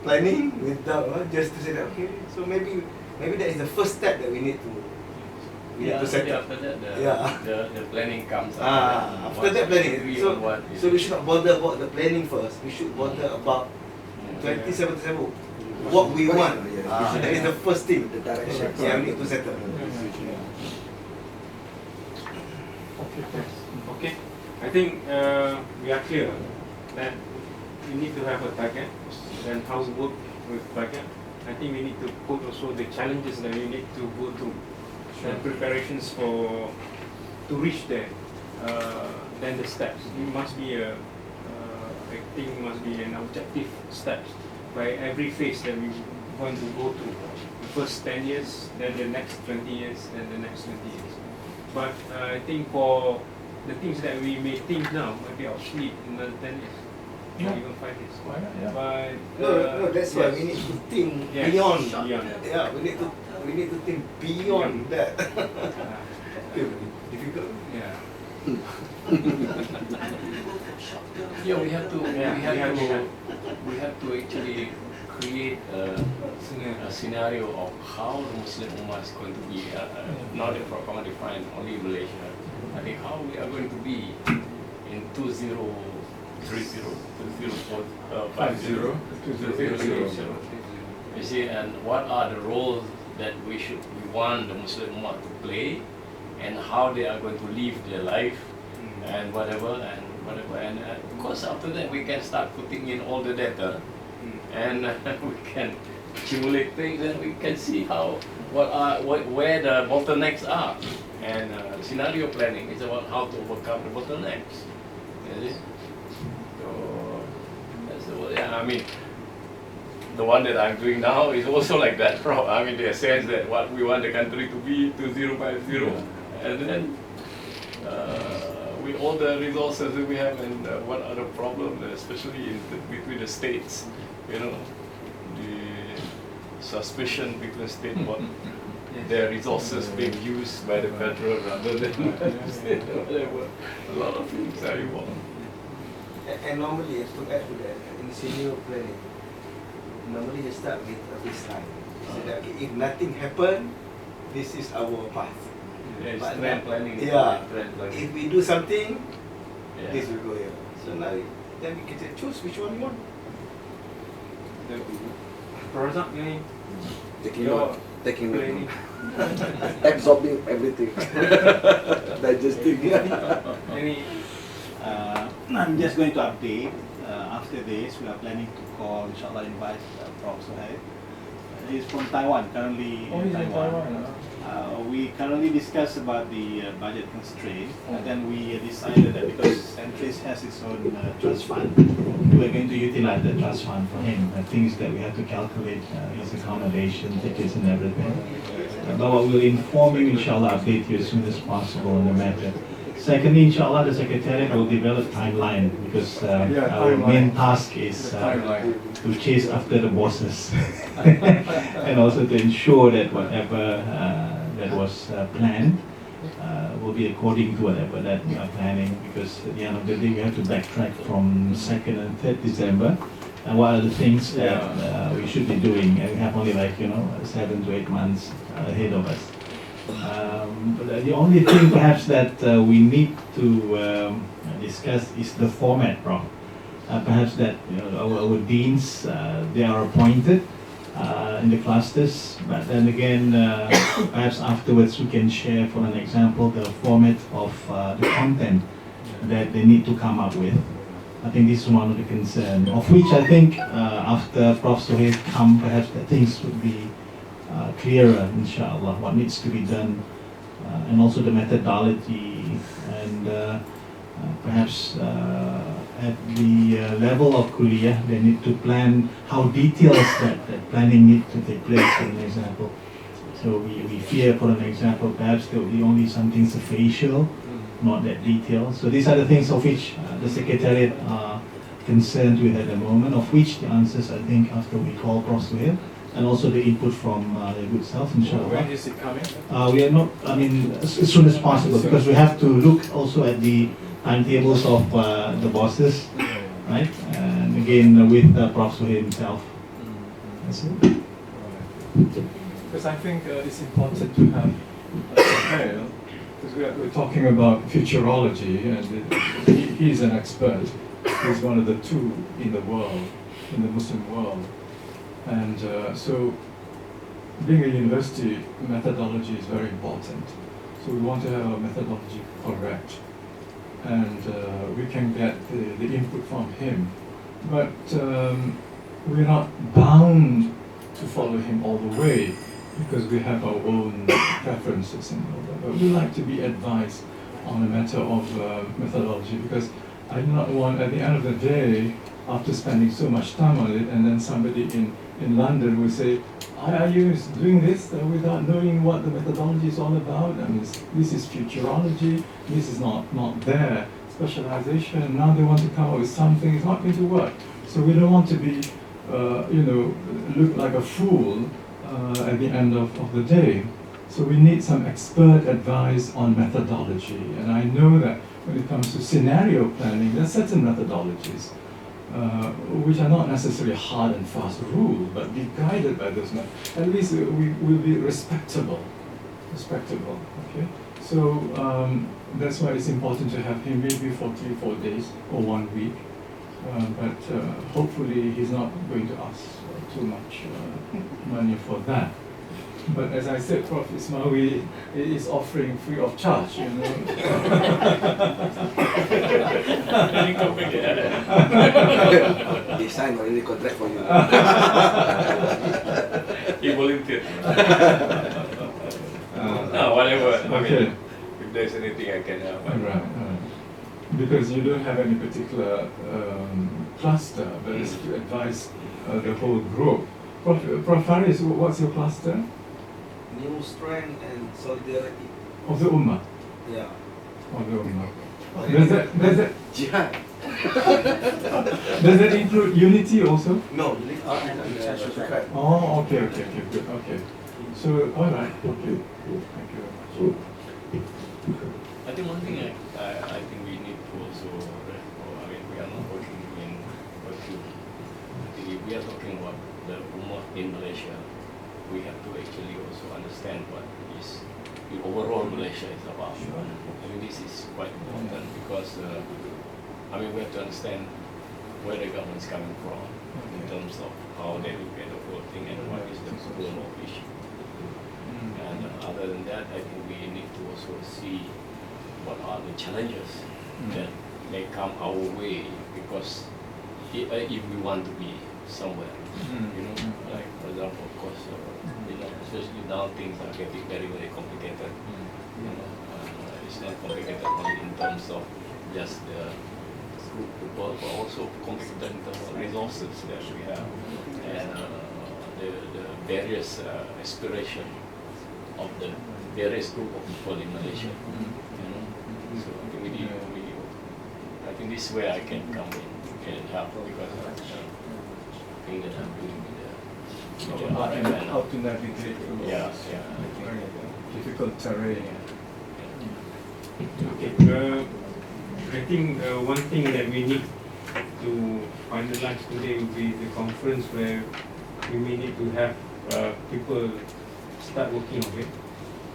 planning, without just to say that okay. So maybe that is the first step that we need to set up. After that, Yeah. the planning comes. After that planning. So we should not bother about the planning first. We should bother about 2077. What we want. That is the first thing. The direction. Yeah, we need to settle. Okay, I think we are clear that we need to have a target and how to work with target. I think we need to put also the challenges that we need to go through and preparations to reach there. Then the steps. It must be I think must be an objective steps by every phase that we want to go through. The first 10 years, then the next 20 years, then the next 20 years. But I think for the things that we may think now might be obsolete in another 10 years, or even 5 years. Why not? Yeah. But No, that's why yes. we need to think Yes. beyond. Short Yeah. term. Yeah, we need to think beyond that. Difficult. Yeah. And people for short term. Yeah, we have to Yeah, we have to actually create a scenario of how the Muslim Ummah is going to be. Not that Prof. defined only Malaysia. I think how we are going to be in 2030, 2050. You see, and what are the roles that we want the Muslim Ummah to play, and how they are going to live their life, and whatever. And of course, after that, we can start putting in all the data, and we can accumulate things, and we can see where the bottlenecks are. And scenario planning is about how to overcome the bottlenecks. You see? So that's I mean, the one that I'm doing now is also like that, Prof. I mean, the sense that what we want the country to be 2050, and then with all the resources that we have, and what are the problems, especially between the states, the suspicion between state their resources being used by the federal rather than state or whatever. A lot of things are involved. And normally, to add to that, in senior planning, normally you start with a baseline. So that okay, if nothing happen, this is our path. Yeah, it's But trend now- planning. yeah. Trend planning. If we do something, Yeah. this will go here. So now, then we can choose which one we want. Product ini Taking your note, taking planning. note, absorbing everything, digesting. Any I'm just going to update. After this, we are planning to call, inshallah, invite Prof. Suhaib. He's from Taiwan, currently Oh, he's in Taiwan. We currently discussed about the budget constraint, and then we decided that because Centris has its own trust fund, we are going to utilize the trust fund for him. Things that we have to calculate his accommodation, tickets, and everything. But we'll inform you, inshallah, update you as soon as possible on the matter. Secondly, inshallah, the Secretariat will develop timeline because our timeline. main task is Timeline. to chase after the bosses and also to ensure that whatever that was planned will be according to whatever that we are planning, because at the end of the day we have to backtrack from 2nd and 3rd December and what are the things that we should be doing, and we have only 7 to 8 months ahead of us. But the only thing perhaps that we need to discuss is the format, Prof. Perhaps that our deans, they are appointed in the clusters, but then again, perhaps afterwards we can share, for an example, the format of the content that they need to come up with. I think this is one of the concerns, of which I think after Prof. Suhaib come, perhaps that things would be clearer, inshallah, what needs to be done, and also the methodology, and perhaps at the level of kuliah, they need to plan how details that planning need to take place, for an example. So we fear, for an example, perhaps there will be only something superficial, not that detailed. So these are the things of which the Secretariat are concerned with at the moment, of which the answers, I think, after we call Prof. Suhaib, and also the input from the good self, inshallah. When is it coming? We are not, as soon as possible, because we have to look also at the timetables of the bosses, right? And again, with Prof. Suhaib himself. That's it. Because I think it's important to have Suhail, because we're talking about futurology, and he's an expert. He's one of the two in the world, in the Muslim world. And so being a university, methodology is very important. So we want to have our methodology correct. And we can get the input from him. But we're not bound to follow him all the way, because we have our own preferences and all that. But we like to be advised on a matter of methodology, because I do not want, at the end of the day, after spending so much time on it, and then somebody in London will say, IIU is doing this without knowing what the methodology is all about. I mean, this is futurology, this is not there. Specialization, now they want to come up with something, it's not going to work. So we don't want to be, look like a fool at the end of the day. So we need some expert advice on methodology. And I know that when it comes to scenario planning, there are certain methodologies which are not necessarily hard and fast rule, but be guided by those methods. At least we will be respectable, okay? So that's why it's important to have him maybe for 3-4 days or 1 week. But hopefully he's not going to ask too much money for that. But as I said, Prof. Ismawi is offering free of charge, you know. He signed already contract for you. He volunteered. No, whatever. I mean, if there's anything I can help. Right. Because you don't have any particular cluster, but it's to advise the whole group. Prof. Faris, what's your cluster? New strength and solidarity. Of the Ummah. Yeah. Of the Ummah. Jihad. Does that include unity also? No, you need to Oh, okay, good, okay. So, all right, okay. Thank you very much. I think one thing I think we need to also, I mean, we are not working in vacuum. I think if we are talking about the ummah in Malaysia, we have to actually also understand what is the overall Malaysia is about. I mean, this is quite important because, I mean, we have to understand where the government is coming from in terms of how they look at the whole thing and what is the goal of issue. And other than that, I think we need to also see what are the challenges that may come our way because if we want to be somewhere, you know, like for example, of course, you know, especially now things are getting very, very complicated. You know, it's not complicated only in terms of just the group people, but also complicated in terms of resources that we have and the various aspiration of the various group of people in Malaysia. You know, so I think I think this is where I can come in and help because of the thing that I'm doing with the RF. How to navigate through Yeah, this yeah. very difficult terrain. Okay. I think one thing that we need to finalize today will be the conference where we may need to have people start working on it.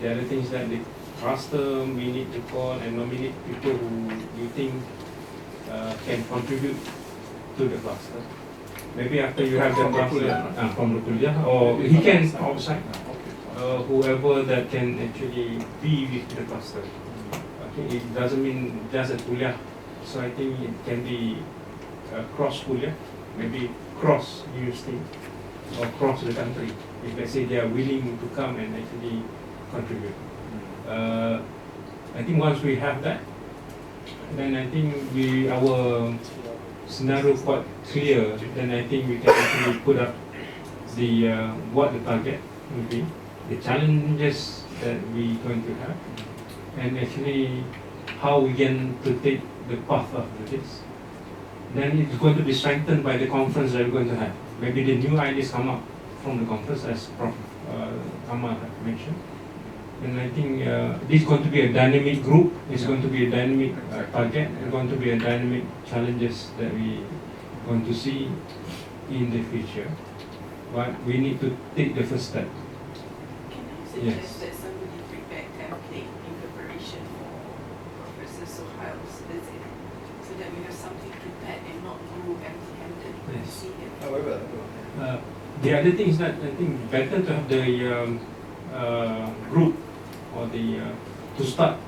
The other things that the cluster we need to call and nominate people who you think can contribute to the cluster. Maybe after you have the cluster from the kuliah, or he can outside, whoever that can actually be with the cluster. Okay, it doesn't mean just a kuliah. So I think it can be cross kuliah, maybe cross university or cross the country. If let's say they are willing to come and actually contribute. I think once we have that, then I think our scenario quite clear. Then I think we can actually put up the what the target will be, the challenges that we going to have, and actually how we can to take the path after this. Then it's going to be strengthened by the conference that we're going to have. Maybe the new ideas come up from the conference, as Prof. Kamal mentioned. And I think this is going to be a dynamic group. It's going to be a dynamic target. It's going to be a dynamic challenges that we going to see in the future. But we need to take the first step. Can I suggest Yes. that somebody prepare template in preparation for Professor Sohail's visit, so that we have something prepared and not go empty-handed when we Yes. see him? The other thing is that I think better to have the group or the to start.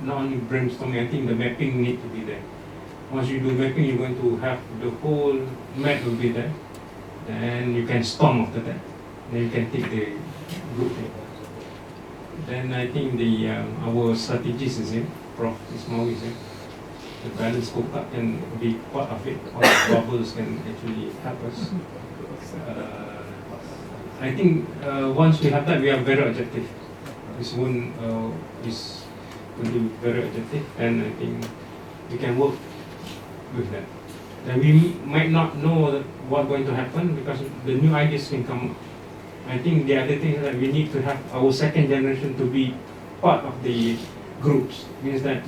Not only brainstorming. I think the mapping need to be there. Once you do mapping, you're going to have the whole map will be there. Then you can storm after that. Then you can take the group. Then I think our strategist is here. Prof. Ismail is here. The balance scorecard can be part of it. All the bubbles can actually help us. I think once we have that, we are very objective. This one is going to be very objective, and I think we can work with that. Then we might not know what's going to happen because the new ideas can come. I think the other thing is that we need to have our second generation to be part of the groups. Means that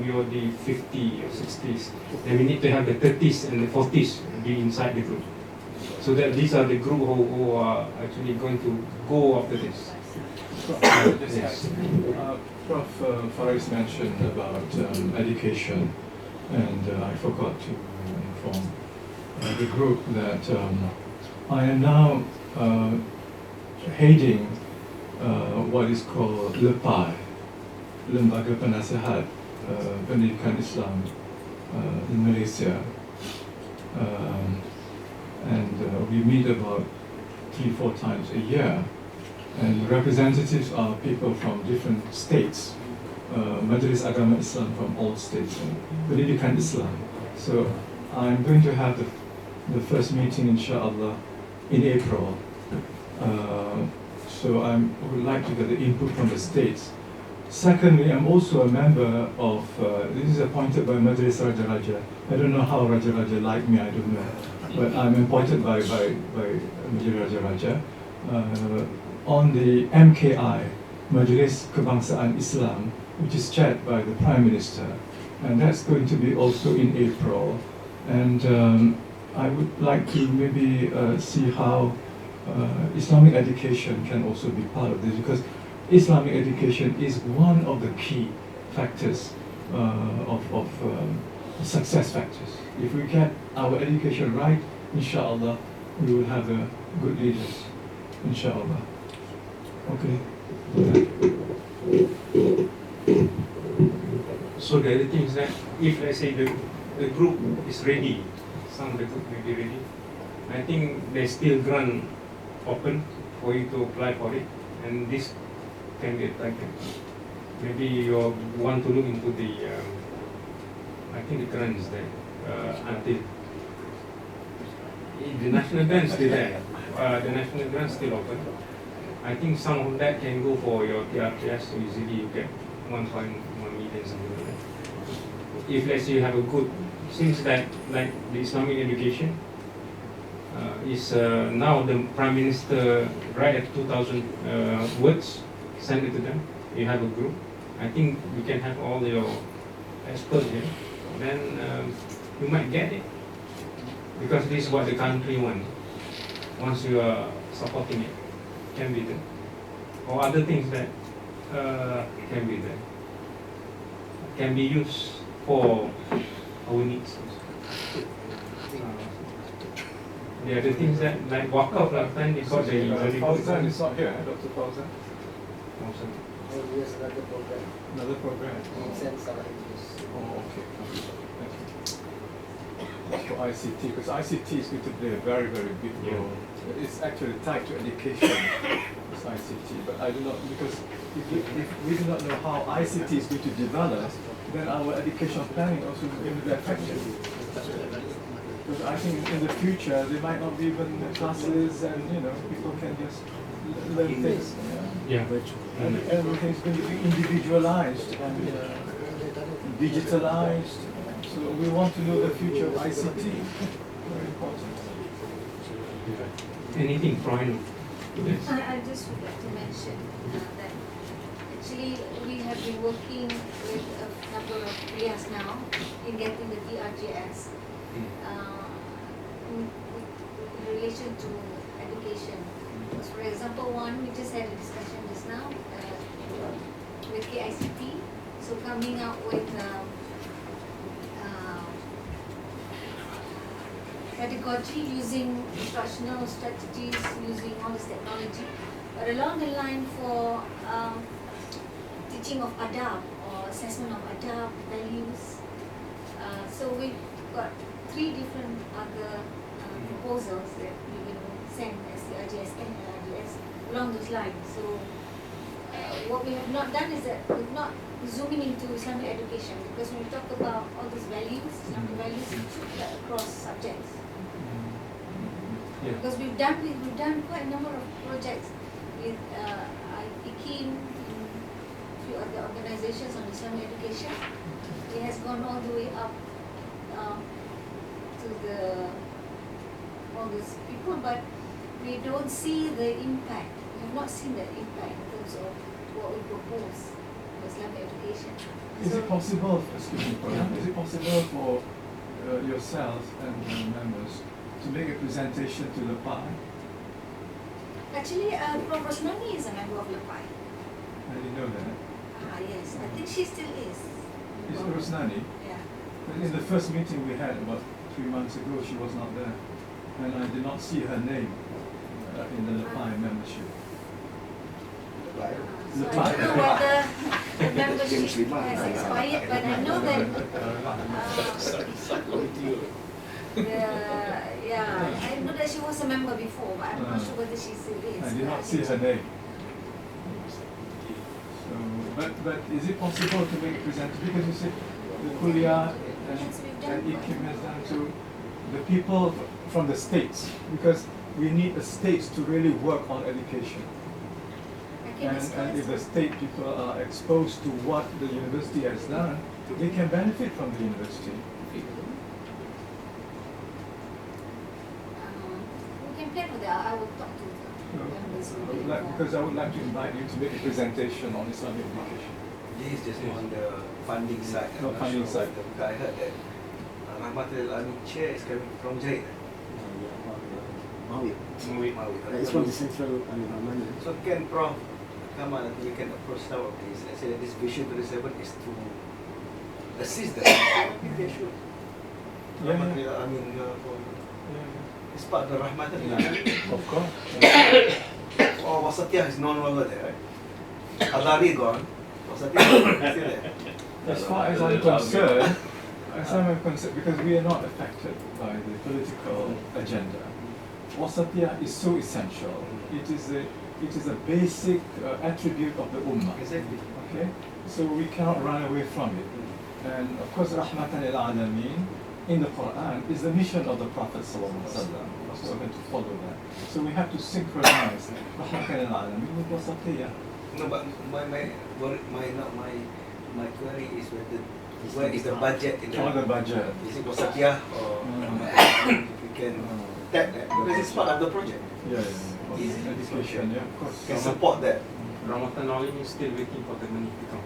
we are the 50 or 60s. Then we need to have the 30s and the 40s be inside the group. So that these are the group who are actually going to go after this. Yes. Prof. Faris mentioned about education, and I forgot to inform the group that I am now heading what is called LEPAI, Lembaga Penasihat Pendidikan Islam in Malaysia. And we meet about 3-4 times a year, and representatives are people from different states, Majlis Agama Islam from all states, and Pendidikan Islam. So I'm going to have the first meeting, inshallah, in April. So I would like to get the input from the states. Secondly, I'm also a member of, this is appointed by Majlis Raja Raja. I don't know how Raja Raja like me, I don't know. but I'm appointed by Majlis Raja Raja on the MKI, Majlis Kebangsaan Islam, which is chaired by the Prime Minister, and that's going to be also in April. And I would like to maybe see how Islamic education can also be part of this, because Islamic education is one of the key factors of success factors. If we get our education right, inshallah, we will have good leaders, inshallah. Okay. So the other thing is that if let's say the group is ready, some of the group may be ready, I think there's still grant open for you to apply for it, and this can be attractive. Maybe you want to look into the, I think the grant is there until the national grant is still there. The national grant is still open. I think some of that can go for your TRPS, so easily you get 1.1 million something like that. If let's say you have a good, since that like the Islamic education is now the Prime Minister right at 2,000 words, send it to them. You have a group. I think you can have all your experts here. Then you might get it, because this is what the country wants. Once you are supporting it, can be there, or other things that can be there, can be used for our needs. The other things that like wakaf last time they got the Fauzan is not here, Dr. Fauzan. Awesome. Oh, yes, another program. Another program. Send some ideas. Oh, okay. Thank you. That's for ICT, because ICT is going to play a very, very big role. It's actually tied to education, it's ICT, but I do not, because if we do not know how ICT is going to develop, then our educational planning also is going to be affected. Because I think in the future, there might not be even classes, and people can just learn things. Yeah. And everything's going to be individualized and digitalized. So we want to know the future of ICT. Very important. Anything, Brian? Yes. I just would like to mention that actually we have been working with a number of years now in getting the DRGS in relation to education. Because for example, one, we just had a discussion just now with KICT, so coming out with pedagogy using instructional strategies, using all this technology, but along the line for teaching of adab or assessment of adab values. So we've got 3 different other proposals that we will send as the RGS and RGS along those lines. So what we have not done is that we've not zooming into Islamic education, because when we talk about all these values, Islamic values, it should cut across subjects. Yeah. Because we've done quite a number of projects with IIUM, a few other organizations on Islamic education. It has gone all the way up to all these people, but we don't see the impact. We have not seen the impact in terms of what we propose for Islamic education. Is it possible, excuse me, is it possible for yourself and the members to make a presentation to the PI? Actually, Prof. Rosnani is a member of LEPAI. I didn't know that. Yes, I think she still is. Is Rosnani? Yeah. But in the first meeting we had about 3 months ago, she was not there. And I did not see her name in the LEPAI membership. So I don't know whether the membership has expired, but I know that I know that she was a member before, but I'm not sure whether she still is. I did not see her name. So, but is it possible to make a presentation? Because you said the Kuliah and IIUM has done to the people from the states, because we need the states to really work on education. And if the state people are exposed to what the university has done, they can benefit from the university. that I will talk to the members who will be Because I would like to invite you to make a presentation on Islamic education. This is just on the funding side. I'm No, not funding sure side. because I heard that Rahmatul Alamin chair is coming from Mujahid. Mawid. It's from the central Rahman. So can Prof come on, we can approach some of this and say that this Vision 27 is to assist them. They should. Yeah. Rahmatul Alamin, it's part of the Rahmatul Alamin. Of course. Oh, Wasatiyah is no longer there, right? Adari gone. Wasatiyah is still there. As far as I'm concerned, because we are not affected by the political agenda, Wasatiyah is so essential. It is a basic attribute of the Ummah. Exactly. Okay? So we cannot run away from it. And of course, Rahmatan lil Alameen in the Quran is the mission of the Prophet sallallahu alaihi wasallam. So we're going to follow that. So we have to synchronize Rahmatan lil Alameen with Wasatiyah. No, but my query is where is the budget in All the budget. Is it Wasatiyah or if we can tap that because it's part of the project. Yeah. Education, yeah, of course. Can support that. Ramadan Alim is still waiting for the money to come.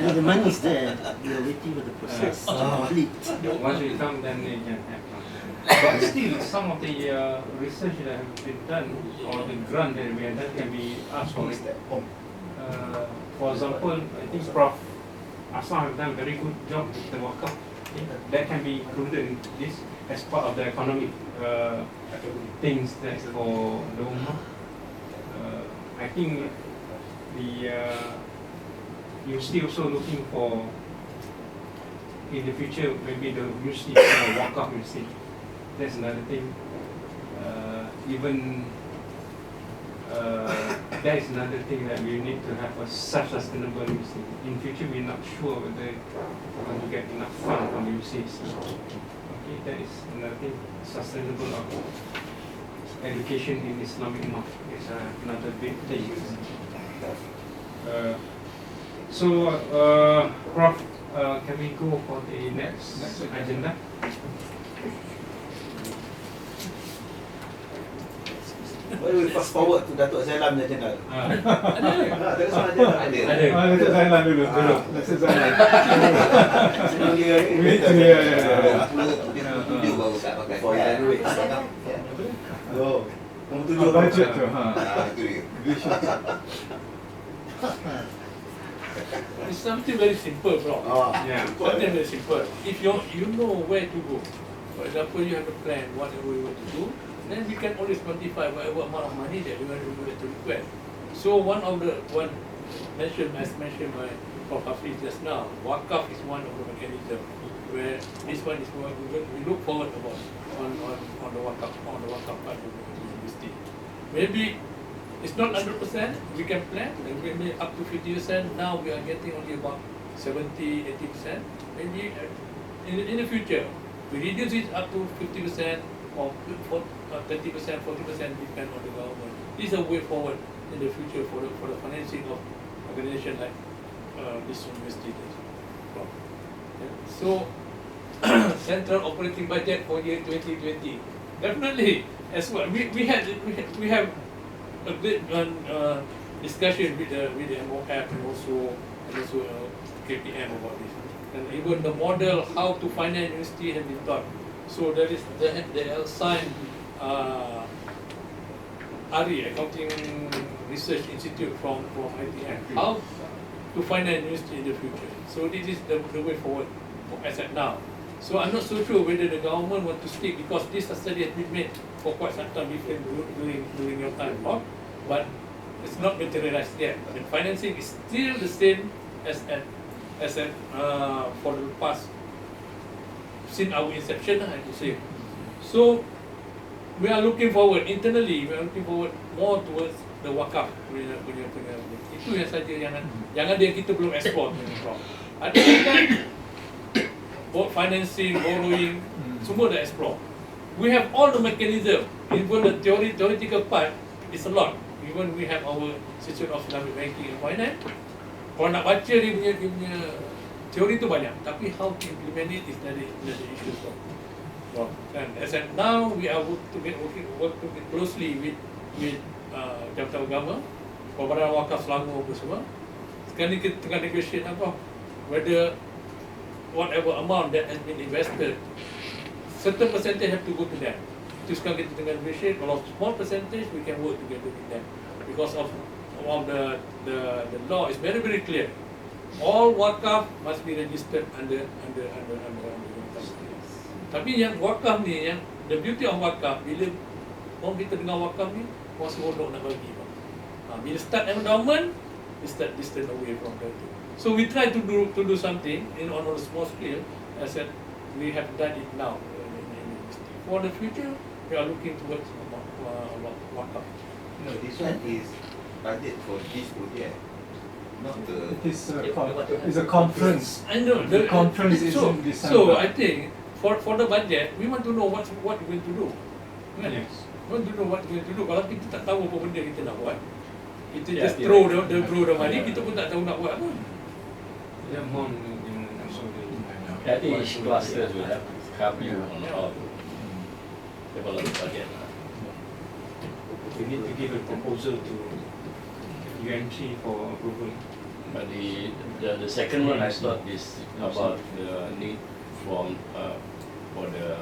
Yeah, the money is there. We are waiting for the process to complete. Once it comes, then they can have money. But still, some of the research that have been done or the grant that we have done can be asked for it. For example, I think Prof. Aslam have done a very good job with the wakaf. That can be included in this as part of the economic things that's for the Ummah. I think you're still also looking for in the future maybe the university or wakaf university. That's another thing. That is another thing that we need to have a self-sustainable university. In future, we're not sure whether we're going to get enough fund from the universities. Okay, that is another thing. Sustainable education in Islamic Ummah is another big thing. Prof, can we go for the next agenda? Why we fast forward to Datuk Zailan punya agenda? Ada soal agenda ada. Let's Zailan dulu. Let's Zailan. Sebelum dia Tujuh baru tak pakai. For graduate. Oh, nombor tujuh Budget tu, Itu dia. It's something very simple, bro. Yeah. Something very simple. If you know where to go, for example, you have a plan, whatever you want to do, then we can always quantify whatever amount of money that we want to request. So one mentioned by Prof. Hafiz just now, wakaf is one of the mechanisms where this one is what we look forward about on the wakaf part of the university. Maybe it's not 100%, we can plan, maybe up to 50%. Now we are getting only about 70-80%. Maybe in the future, we reduce it up to 50% or 30%, 40%, depend on the government. This is a way forward in the future for the financing of organization like this university. So, central operating budget for year 2020. Definitely, as well. We have a great discussion with the MOF and also KPM about this. And even the model how to finance university has been taught. So they are assigned ARI, Accounting Research Institute from ITM, how to finance university in the future. So this is the way forward as at now. So I'm not so sure whether the government want to stick because this study has been made for quite some time during your time, but it's not materialized yet. And financing is still the same as for the past since our inception, I have to say. So we are looking forward internally. We are looking forward more towards the wakaf punya. Itu yang saja yang ada yang kita belum explore. Ada kan both financing, borrowing, semua dah explore. We have all the mechanism. Even the theoretical part is a lot. Even we have our Institute of Islamic Banking and Finance. Kalau nak baca dia punya teori tu banyak, tapi how to implement it is another issue. And as at now, we are working closely with Jabatan Agama, Perbadan Wakaf Selangor apa semua. Sekarang ni kita tengah negotiate apa, whether whatever amount that has been invested, certain percentage have to go to them. Itu sekarang kita tengah negotiate. Kalau small percentage, we can work together with them because of the law is very clear. All wakaf must be registered under wakaf. Tapi yang wakaf ni, yang the beauty of wakaf, bila orang kita dengar wakaf ni, orang seronok nak bagi. Bila start endowment, we start distant away from that. So we try to do something on a small scale. As said, we have done it now. For the future, we are looking towards wakaf. No, this one is budget for this project, not the. It is it's a conference. I know The conference is in December. So I think for the budget, we want to know what we're going to do. Kan? Yes. We want to know what we're going to do. Kalau kita tak tahu apa benda kita nak buat, kita Yeah, just yeah. throw the money, kita pun tak tahu nak buat apa. Yeah, more in also I think each clusters will have to help you on how to develop the budget. we need to give a proposal to UNC for approval. But the second one I thought is about the need for the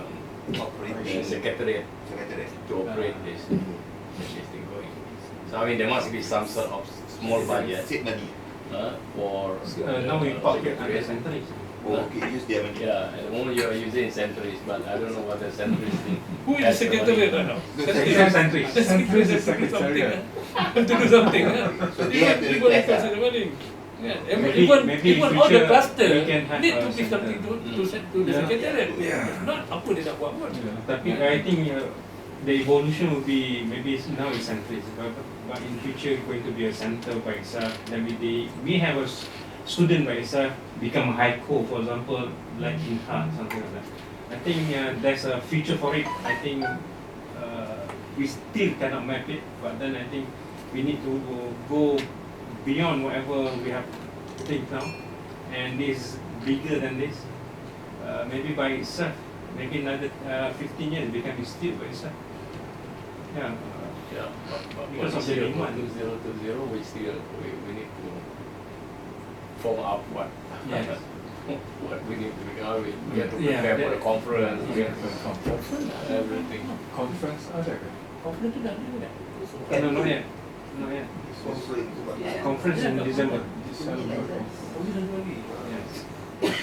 secretariat to operate this thing going. So I mean there must be some sort of small budget Seed money. for Now we pocket under secretariat. centuries. Oh, okay, use their money. Yeah, at the moment you are using centuries, but I don't know what the centuries thing. Who is the secretary right now? Centuries. Centuries is Something, secretariat. to do something. So they have to Even request, the money. Yeah, Maybe even all the future cluster we can have need a to give something to the Yeah. secretariat. Yeah. If not, apa dia nak buat pun. Tapi I think the evolution will be maybe now it's centuries, but in future it's going to be a center by itself. Then we have a student by itself become a high co, for example, like in art, something like that. I think there's a future for it. I think we still cannot map it, but then I think we need to go beyond whatever we have think now, and this bigger than this. Maybe by itself, maybe another 15 years become still by itself. Yeah. Yeah, but Because of the this year, demand. 2020, we need to form up what Yes. what we need to become. We have to Yeah, prepare for that- the conference. We have to Conference, everything. Conference ada ke? conference tu dah ada. No, not yet. Not yet. Also into what? Yeah. Conference in December. December. Oh, dia dah lagi. Yes.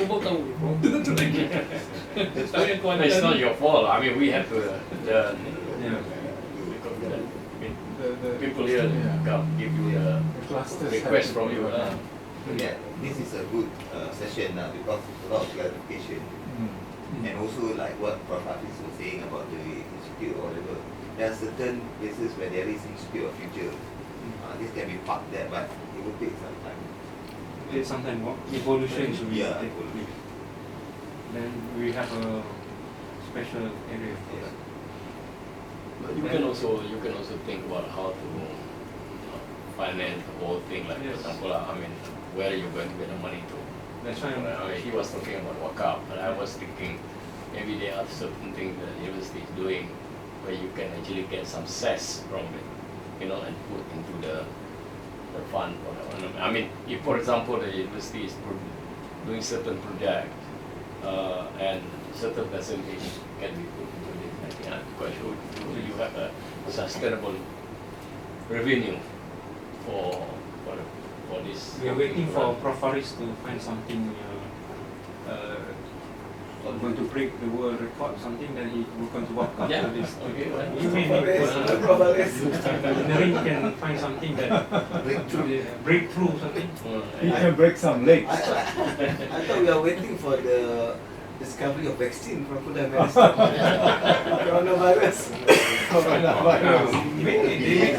Kau baru tahu. Tu lagi. Tahu yang kau No, it's not your fault. I mean, we have to Yeah. people here come give you the clusters request have- from you. Yeah, this is a good session now because a lot of clarification. Mm. And also like what Prof. Hafiz was saying about the institute or whatever, there are certain places where there is institute of future. This can be parked there, but it will take some time. Sometimes evolution should be Yeah, taken. Then we have a special area for that. But you can also think about how to finance the whole thing. Like Yes. for example, I mean, where are you going to get the money to? That's why I mean, he was talking about wakaf, but I was thinking maybe there are certain things that the university is doing where you can actually get some cess from it, you know, and put into the fund. I mean, if for example the university is doing certain project and certain percentage can be put into this, I think I'm quite sure you have a sustainable revenue for this. we are waiting for Prof. Faris to find something going to break the world record, something that he will going to work out. Yeah, So this. okay, well. You may engineering can find something that breakthrough something. He can break some legs. I thought we are waiting for the discovery of vaccine from Pulau Medicine. Coronavirus. Coronavirus. Maybe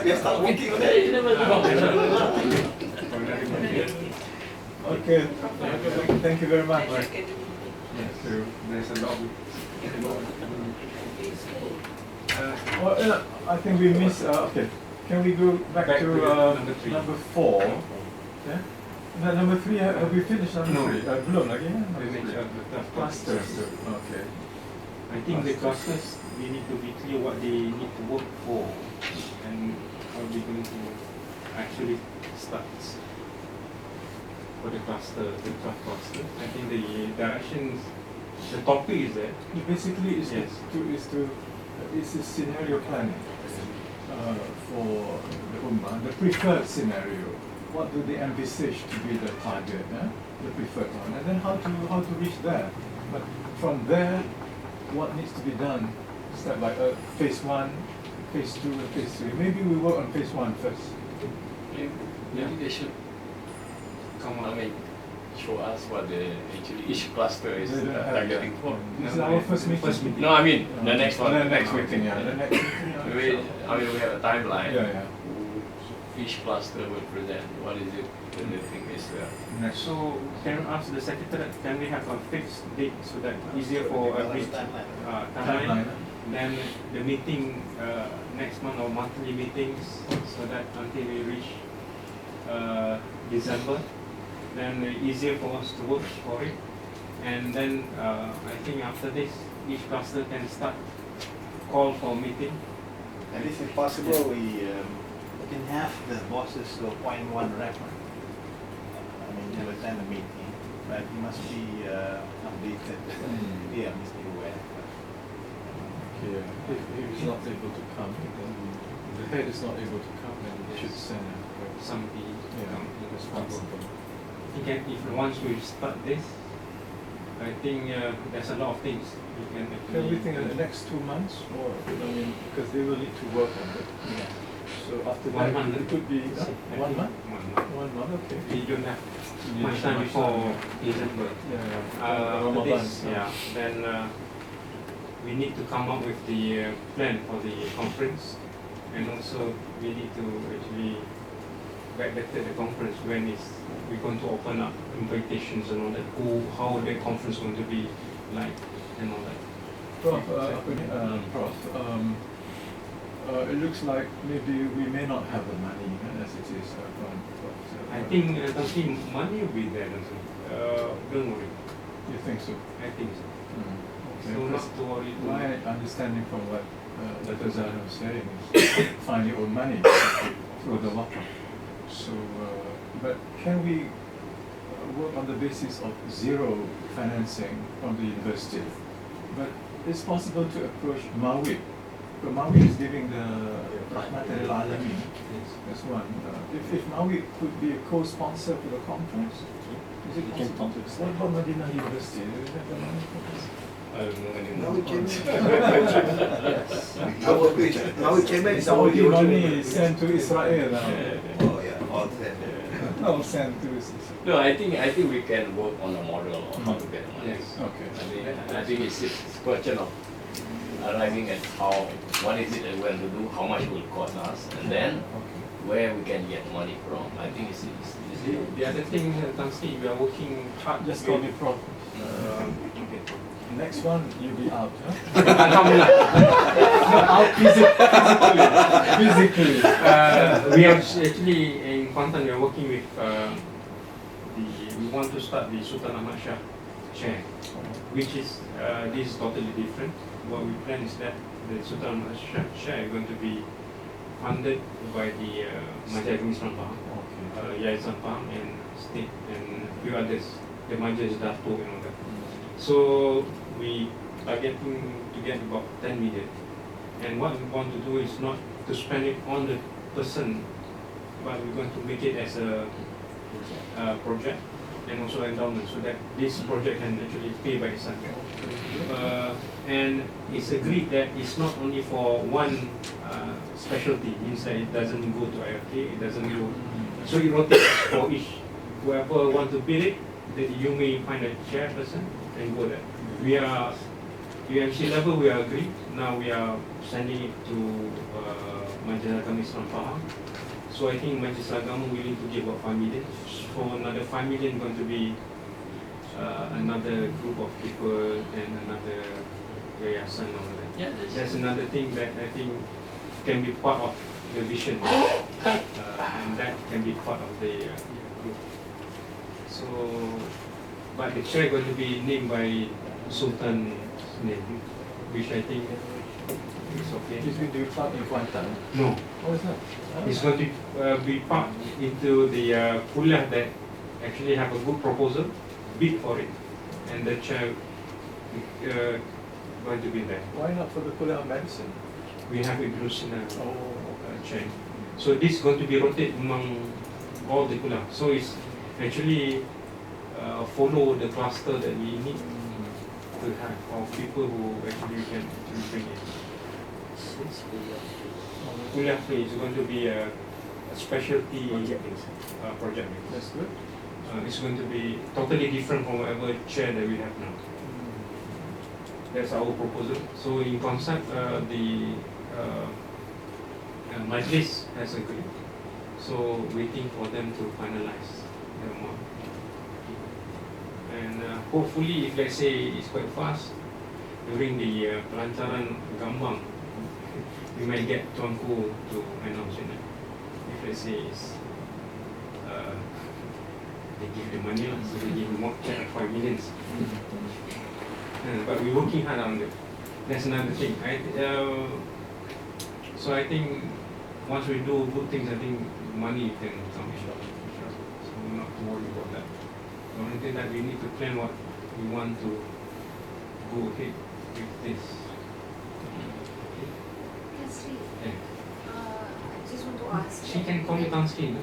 We have started working on that. You never know. Okay. Thank you very much. National Academy. Yes, so there's a lot. Well, I think we missed. Okay. Can we go back Back to to number 3. number 4? Yeah. Now, number 3, have we finished number No. 3? Belum lagi ya? The next Clusters. Okay. I think the clusters, we need to be clear what they need to work for and how we're going to actually start for the cluster, the cluster. I think the directions, the topic is there. Basically, Yes. it's a scenario planning for the Ummah, the preferred scenario. What do they envisage to be the target, the preferred one, and then how to reach there. But from there, what needs to be done step by phase 1, phase 2, and phase 3. Maybe we work on phase 1 first. Maybe they should come on, show us what actually each cluster is targeting for. This is our first meeting. No, I mean the next one. The next meeting, yeah. The next meeting. We have a timeline. Yeah. Each cluster will present what is it that they think is So can we ask the secretary, can we have a fixed date so that easier for every timeline? Then the meeting next month or monthly meetings so that until we reach December, then easier for us to work for it. And then I think after this, each cluster can start call for meeting. And if possible, we can have the bosses to appoint one rep. To attend the meeting, but he must be updated. Yeah, must be aware. Okay, if he's not able to come, then the head is not able to come, then we should send Somebody responsible. If once we start this, I think there's a lot of things we can actually. Can we think in the next 2 months, or because they will need to work on it. Yeah. So after 1 that, month. it could be 1 month. 1 month. Okay. We don't have much time before December. After this, then we need to come up with the plan for the conference, and also we need to actually backdate the conference when we're going to open up invitations and all that. How the conference going to be like and all that. Prof, it looks like maybe we may not have the money as it is. I think money will be there. Don't worry. You think so? I think so. Okay. So not to worry. My understanding from what Dr. Zahra was saying is find your own money through the wakaf. So, but can we work on the basis of zero financing from the university? But it's possible to approach Mawid. So Mawid is giving the Rahmatan lil Alamin. That's one. If Mawid could be a co-sponsor for the conference, is it possible? What about Madinah University? Do they have the money for this? I don't know anymore. Now we can. Yes. Now we came back. Saudi money is sent to Israel now. Oh yeah, all set. No, sent to Israel. No, I think we can work on a model on how to get money. Yes. Okay. I think it's a question of arriving at what is it that we're going to do, how much it will cost us, and then where we can get money from. I think it's The other thing, Tansi, we are working hard. Just call me Prof. Okay. Next one, you'll be out, huh? Alhamdulillah. No, out physically. We are actually in Kuantan. We are working with we want to start the Sultan Ahmad Shah chair, which is this is totally different. What we plan is that the Sultan Ahmad Shah chair is going to be funded by the Majelis Islam Pahang, Yayasan Pahang, and state and a few others, the Majelis Dato and all that. So we are getting to get about 10 million. And what we want to do is not to spend it on the person, but we're going to make it as a project and also endowment, so that this project can actually pay by itself. And it's agreed that it's not only for one specialty, means that it doesn't go to IFK, it doesn't go, so it rotates for each. Whoever want to bid it, that you may find a chairperson and go there. We are UMC level, we are agreed. Now we are sending it to Majelis Agama Islam Pahang. So I think Majelis Agama willing to give about 5 million. So another 5 million going to be another group of people and another yayasan and all that. Yeah, That's another thing that I think can be part of the vision, and that can be part of the group. So, but the chair going to be named by Sultan's name, which I think is okay. He's going to be part in Kuantan. No, What is that? it's going to be part into the kuliah that actually have a good proposal, bid for it, and the chair going to be there. Why not for the Kuliah of Medicine? We have a Brusina Oh, chair. So this is going to be rotated among all the kuliah. So it's actually follow the cluster that we need to have of people who actually can bring in. Kuliah free is going to be a specialty project. that's good. It's going to be totally different from whatever chair that we have now. That's our proposal. So in concept, the Majlis has agreed. So waiting for them to finalize the amount. And hopefully, if let's say it's quite fast, during the pelancaran Gambang, we might get Tuanku to announce it. If let's say it's, they give the money, so they give more check 5 million. But we're working hard on it. That's another thing. So I think once we do good things, I think money can come in. So we're not too worried about that. The only thing that we need to plan what we want to go ahead with this. Leslie, Yeah. I just want to ask. She can call me Tansky.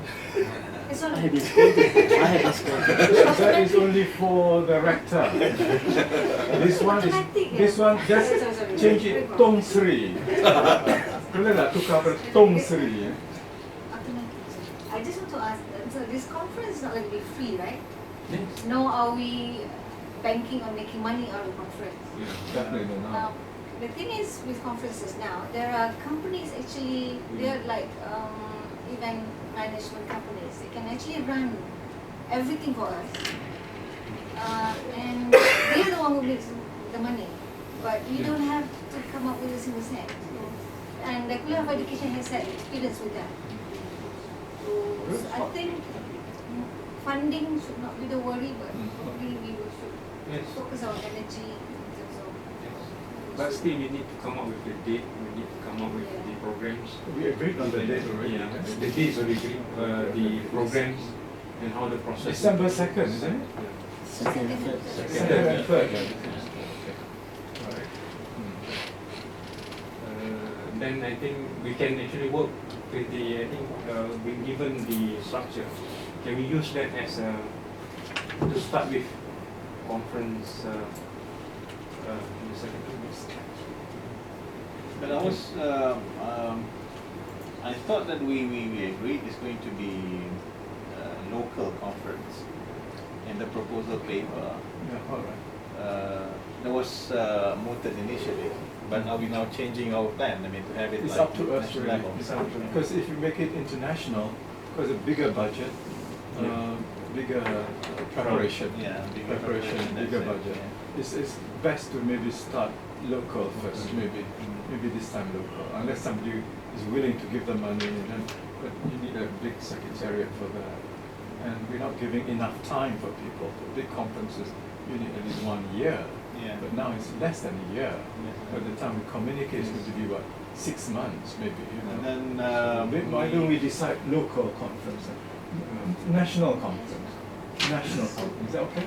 It's I not have disappointed. I have disappointed. That is only for the rector. This one is, this one just change it Tong Sri. Boleh tak tukar pada Tong Sri? I just want to ask, so this conference is not going to be free, right? Yes. Nor are we banking on making money out of the conference. Definitely Now, not. the thing is with conferences now, there are companies actually, they're like event management companies. They can actually run everything for us. And they're the one who makes the money. But we don't have to come up with a single cent. And the Kuliah of Education has had experience with that. So I think funding should not be the worry, but probably we should Yes. focus our energy in terms of. But still, we need to come up with the date. We need to come up with the programs. We agreed on the date already. Yeah, the dates already agreed. The programs and how the process. December 2nd, isn't it? Second and third. Second and third. Alright. Then I think we can actually work with the. I think we given the structure. Can we use that as a to start with conference? In the second But I thought that we agreed it's going to be a local conference in the proposal paper. Yeah, all right. That was mooted initially, but are we now changing our plan? I mean, to have it It's like up to us national really. level? It's up to, because if you make it international, because a bigger budget, bigger preparation, Yeah, bigger preparation, preparation, bigger that's it, budget. yeah. It's best to maybe start local first, maybe this time local, unless somebody is willing to give the money, and then, but you need a big secretariat for that. And we're not giving enough time for people. For big conferences, you need at least 1 year. Yeah. But now it's less than a year. By the time we communicate, it's going to be what, 6 months maybe. You know? And then Why don't we decide local conference, national conference, national conference? Is that okay?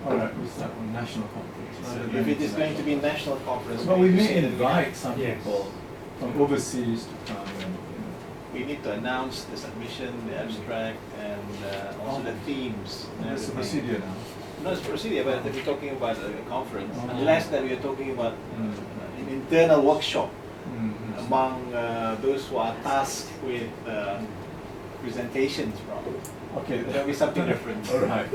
All right, we start on national conference. So rather if than it is going to be international. national conference, But we need to may say that invite some Yes. people from overseas to come and, we need to announce the submission, the abstract, and also the themes. and that's the everything. procedure now. No, it's procedure, but if we're talking about a conference, Oh. unless that we are talking about an internal workshop Mm-hmm. among those who are tasked with presentations from. Okay, There'll be something different. All right.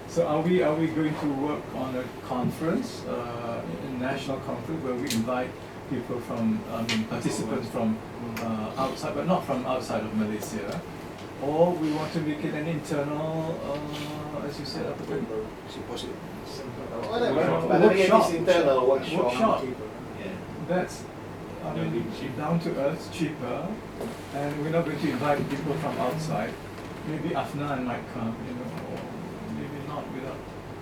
So are we going to work on a conference, a national conference, where we invite people from, participants from outside, but not from outside of Malaysia, or we want to make it an internal, as you said, Symposium. Whatever. But then again, workshop. it's internal workshop. Workshop. Yeah. That's, down to earth, cheaper, and we're not going to invite people from outside. Maybe Afnan might come, or maybe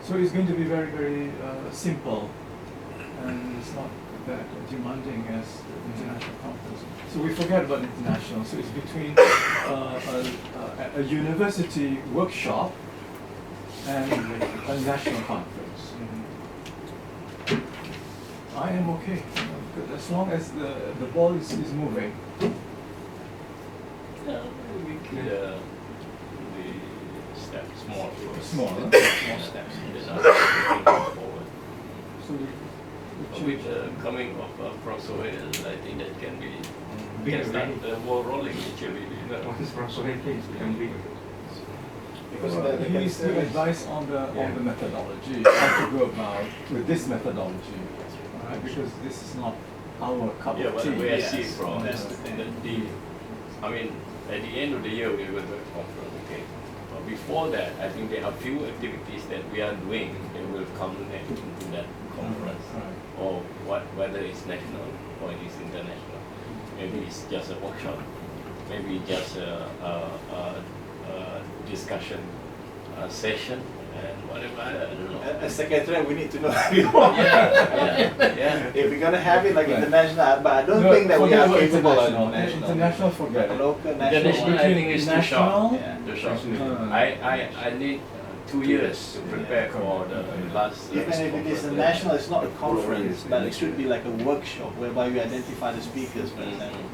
So it's going to be very, very simple, and it's not that demanding as the international conference. So we forget about international. So it's between a university workshop and a national conference. I am okay, as long as the ball is moving. Yeah, we could the steps small. Small, huh? Small steps. Then after forward. So With the coming of Professor Wales, I think that can be can start the ball rolling actually. Once Professor Hayes become bigger. Because he is still advice on the methodology, how to go about with this methodology, right? Because this is not our cup Yeah, of but tea. the way I see it from That's the thing. I mean, at the end of the year we're going to have a conference, okay? But before that, I think there are few activities that we are doing that will culminate into that conference, Right. or whether it's national or it is international. Maybe it's just a workshop, maybe just a discussion session and whatever. I don't know. As secretary, we need to know. Yeah. If we're gonna have it like Right. international, but I don't No, think that we forget are about capable of international. national. International, forget it. Local, International, national. I think it's too short. National? Yeah. Too short. No. I need 2 years to prepare for the last. Even if it is a national, it's not a conference, but it should be like a workshop whereby we identify the speakers, for example.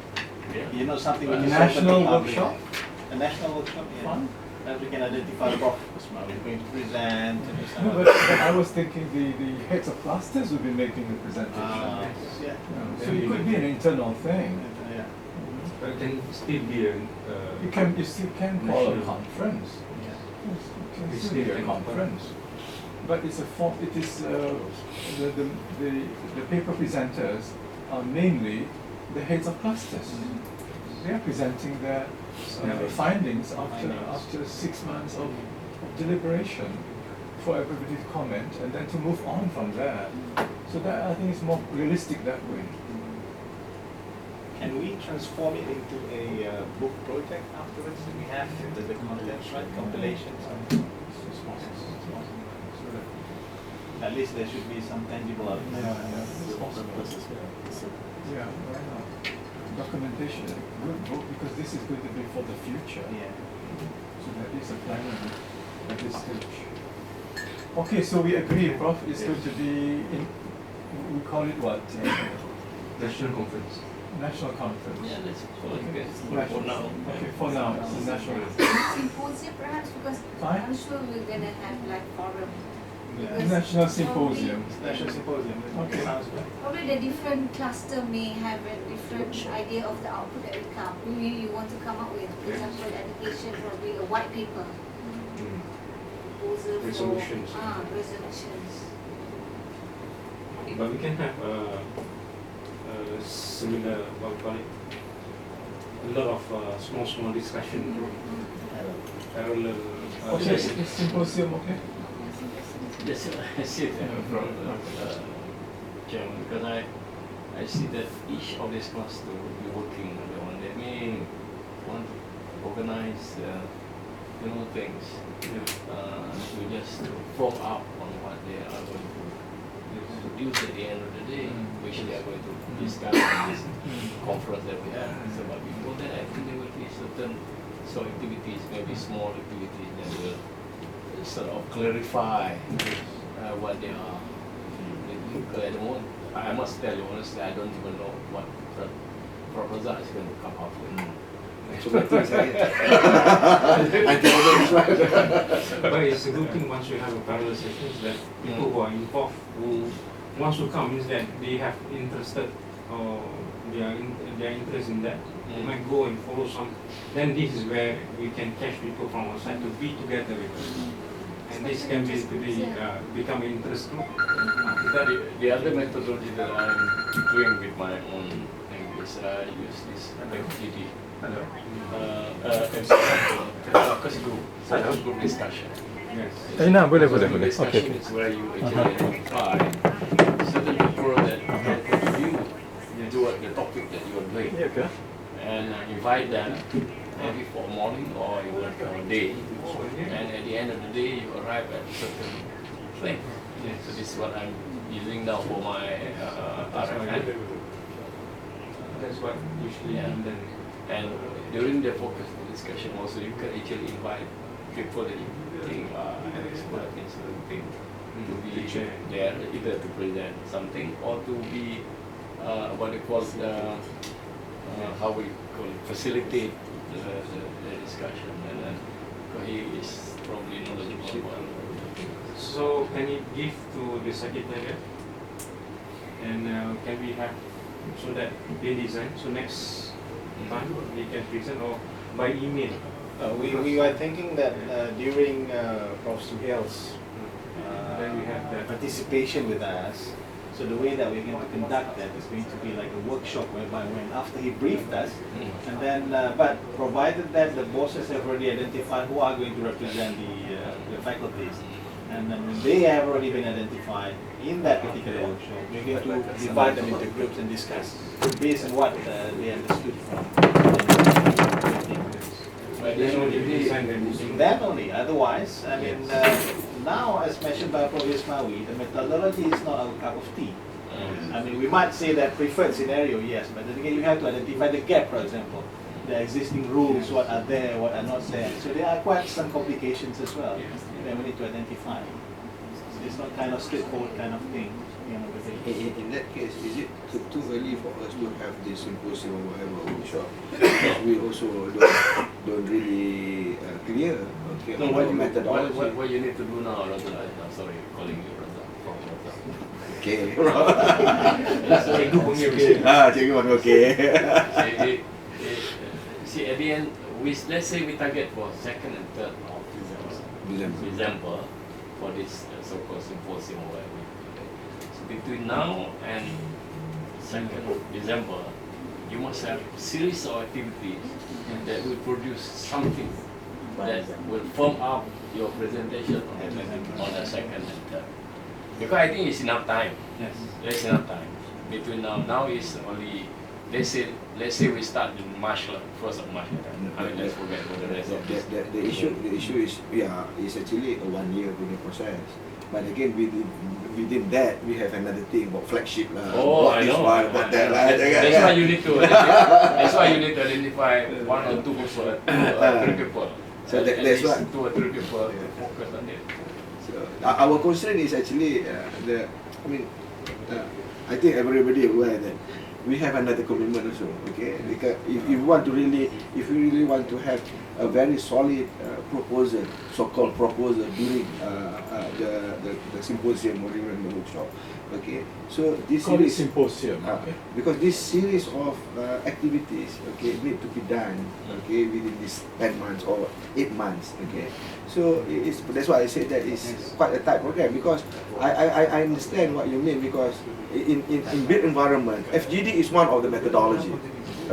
Yeah. You know, something we A can national open to public. workshop? A national workshop, yeah. Fun. That we can identify the topics we're going to present and some No, of but I was thinking the heads of clusters will be making the presentation. yeah. So it could be an internal thing. Yeah. But it can still be a. You still can call a national. conference. Yeah. It can It's still be still a an conference. But it's a form. It is the paper presenters are mainly the heads of clusters. They are presenting their findings after 6 months of deliberation for everybody to comment and then to move on from there. So that I think is more realistic that way. Can we transform it into a book project afterwards? Do we have the contents, right? Compilations? At least there should be some tangible outcome. Yeah, why not? Documentation, good book, because this is going to be for the future. Yeah. So that is a planning at this stage. Okay, so we agree, Prof, it's going to be we call it what? National conference. National conference. Yeah, let's call it good for National. now. Okay, for now, it's a national. Symposium perhaps, because Fine. I'm sure we're gonna have like forum. Yeah. Because National probably- symposium. National symposium. Okay. Sounds good. Probably the different cluster may have a different idea of the output that will come. Maybe you want to come up with, for example, education, probably a white paper, proposal Resolutions. for resolutions. But we can have similar, what we call it, a lot of small discussion, parallel. Okay, is symposium okay? Yes, I see that from Chairman, because I see that each of these clusters will be working on their own. They may want to organize, things to just form up on what they are going to produce at the end of the day, which they are going to discuss in this conference that we have. So, but before that, I think there will be certain activities, maybe small activities that will sort of clarify what they are. Because at the moment, I must tell you honestly, I don't even know what the proposal is going to come up with. But it's a good thing once you have a parallel sessions that people who are involved, who wants to come, means that they have interested or they are interested in that. They might go and follow some. Then this is where we can catch people from outside to be together with us. And this can be become interesting. The other methodology that I'm doing with my own thing is I use this FGD. Focus group discussion. Yes. Boleh. Discussion is where you actually identify certain people that can contribute to the topic that you are doing. Okay. And invite them maybe for morning or even for a day. And at the end of the day, you arrive at certain plane. So this is what I'm using now for my RFN. That's what usually Yeah. done. And during the focus discussion also, you can actually invite people that you think are an expert in certain thing to be there, either to present something or to be what they call the how we call it, facilitate the discussion. And then he is probably knowledgeable about it. So can you give to the secretariat, and can we have so that they design, so next time they can present, or by email? We were thinking that during Prof. Suhail's Then we have that. participation with us, so the way that we're going to conduct that is going to be like a workshop whereby when after he briefed us, and then but provided that the bosses have already identified who are going to represent the faculties, and then when they have already been identified in that particular workshop, we're going to divide them into groups and discuss based on what they understood from. But then only they design them. That only. Otherwise, I mean, now as mentioned by Prof. Ismawi, the methodology is not our cup of tea. I mean, we might say that preferred scenario, yes, but then again, you have to identify the gap, for example. The existing rules, what are there, what are not there. So there are quite some complications as well that we need to identify. It's not kind of straightforward kind of thing. You know, in that case, is it too early for us to have this symposium or whatever workshop? Because we also don't really clear No, methodology. what you need to do now, Razak, I'm sorry, calling you Razak. Okay. Cikgu panggil. Cikgu panggil okay. See, at the end, let's say we target for 2nd and 3rd of December for this so-called symposium or whatever. So between now and 2nd of December, you must have a series of activities that will produce something that will form up your presentation on the 2nd and 3rd. Because I think it's enough time. Yes. There's enough time. Between now is only, let's say we start in March, 1st of March. I mean, let's forget about the rest of this. The issue is, it's actually a 1 year process. But again, within that, we have another thing about flagship lah. Oh, I know. That's why you need to identify. That's why you need to identify 1 or 2 people, 3 people. So that's why 2 or 3 people focus on it. So our concern is actually I think everybody aware that we have another commitment also. Okay, because if we really want to have a very solid proposal, so-called proposal during the symposium or during the workshop. Okay, so this Call it series symposium. Okay. because this series of activities, okay, need to be done, okay, within this 10 months or 8 months, okay. So that's why I say that it's quite a tight program, because I understand what you mean, because in built environment, FGD is one of the methodology,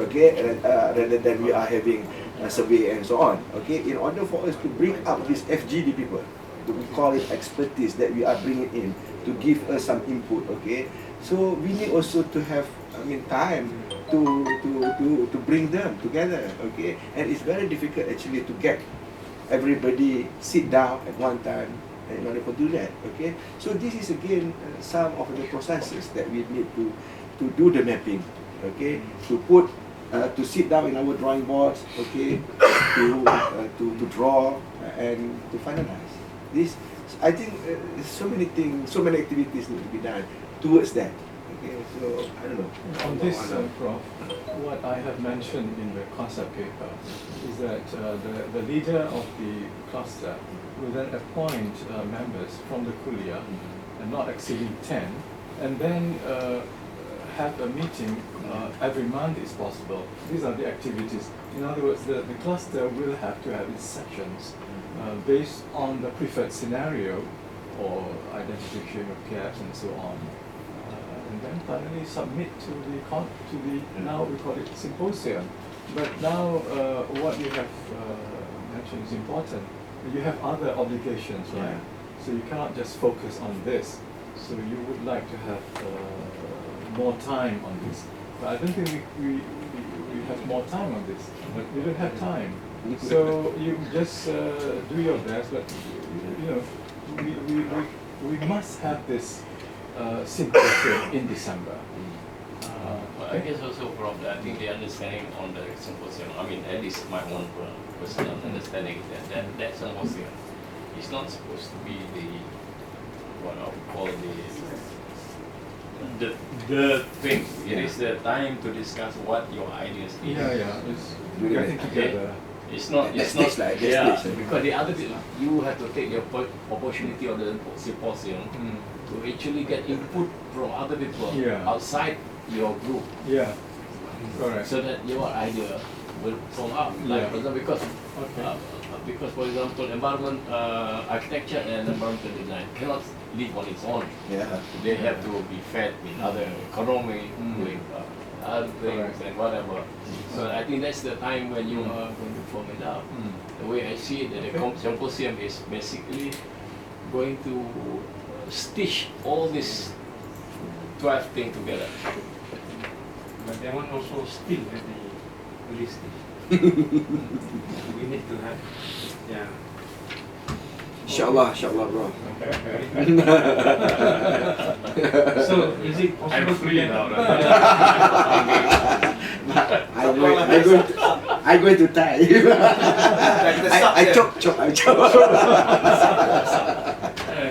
okay, rather than we are having a survey and so on, okay. In order for us to bring up these FGD people, we call it expertise that we are bringing in to give us some input, okay. So we need also to have, time to bring them together, okay. And it's very difficult actually to get everybody sit down at one time in order to do that, okay. So this is again some of the processes that we need to do the mapping, okay. To sit down in our drawing boards, okay, to draw and to finalize. This, I think, so many things, so many activities need to be done towards that. Okay, so I don't know. On this, Prof, what I have mentioned in the concept paper is that the leader of the cluster will then appoint members from the Kuliah, and not exceeding 10, and then have a meeting every month is possible. These are the activities. In other words, the cluster will have to have its sections based on the preferred scenario or identification of gaps and so on. And then finally submit to the now we call it symposium. But now what you have mentioned is important. You have other obligations, right? So you cannot just focus on this. So you would like to have more time on this. But I don't think we have more time on this. We don't have time. So you just do your best, but we must have this symposium in December. Well, I guess also from the, I think the understanding on the symposium, I mean, at least my own personal understanding is that symposium is not supposed to be what I would call the thing. It is the time to discuss what your ideas is. It's getting together. It's not, Like because the other thing, you have to take the opportunity of the symposium to actually get input from other people outside your group. Yeah, correct. So that your idea will come up. Like for example, because for example, environment architecture and environmental design cannot live on its own. They have to be fed with other economy, with other things and whatever. So I think that's the time when you are going to form it up. The way I see it, that the symposium is basically going to stitch all this 12 things together. But that one also still at the early stage. We need to have, Inshallah, bro. So is it possible I'm free now. I'm going to tie. I choke.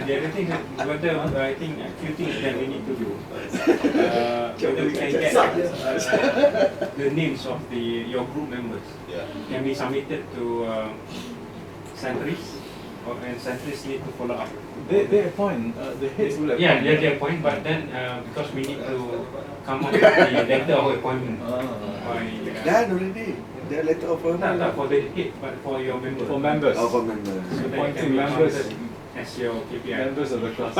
The other thing, whether I think a few things that we need to do, whether we can get the names of your group members can be submitted to centries, and centries need to follow up. They appoint, the heads will appoint. Yeah, they appoint, but then because we need to come up with the letter of appointment. Done already. The letter of appointment. Not for the head, but for your members. For members. Oh, for members. So that Appointing can be members. counted as your KPI. Members of the class.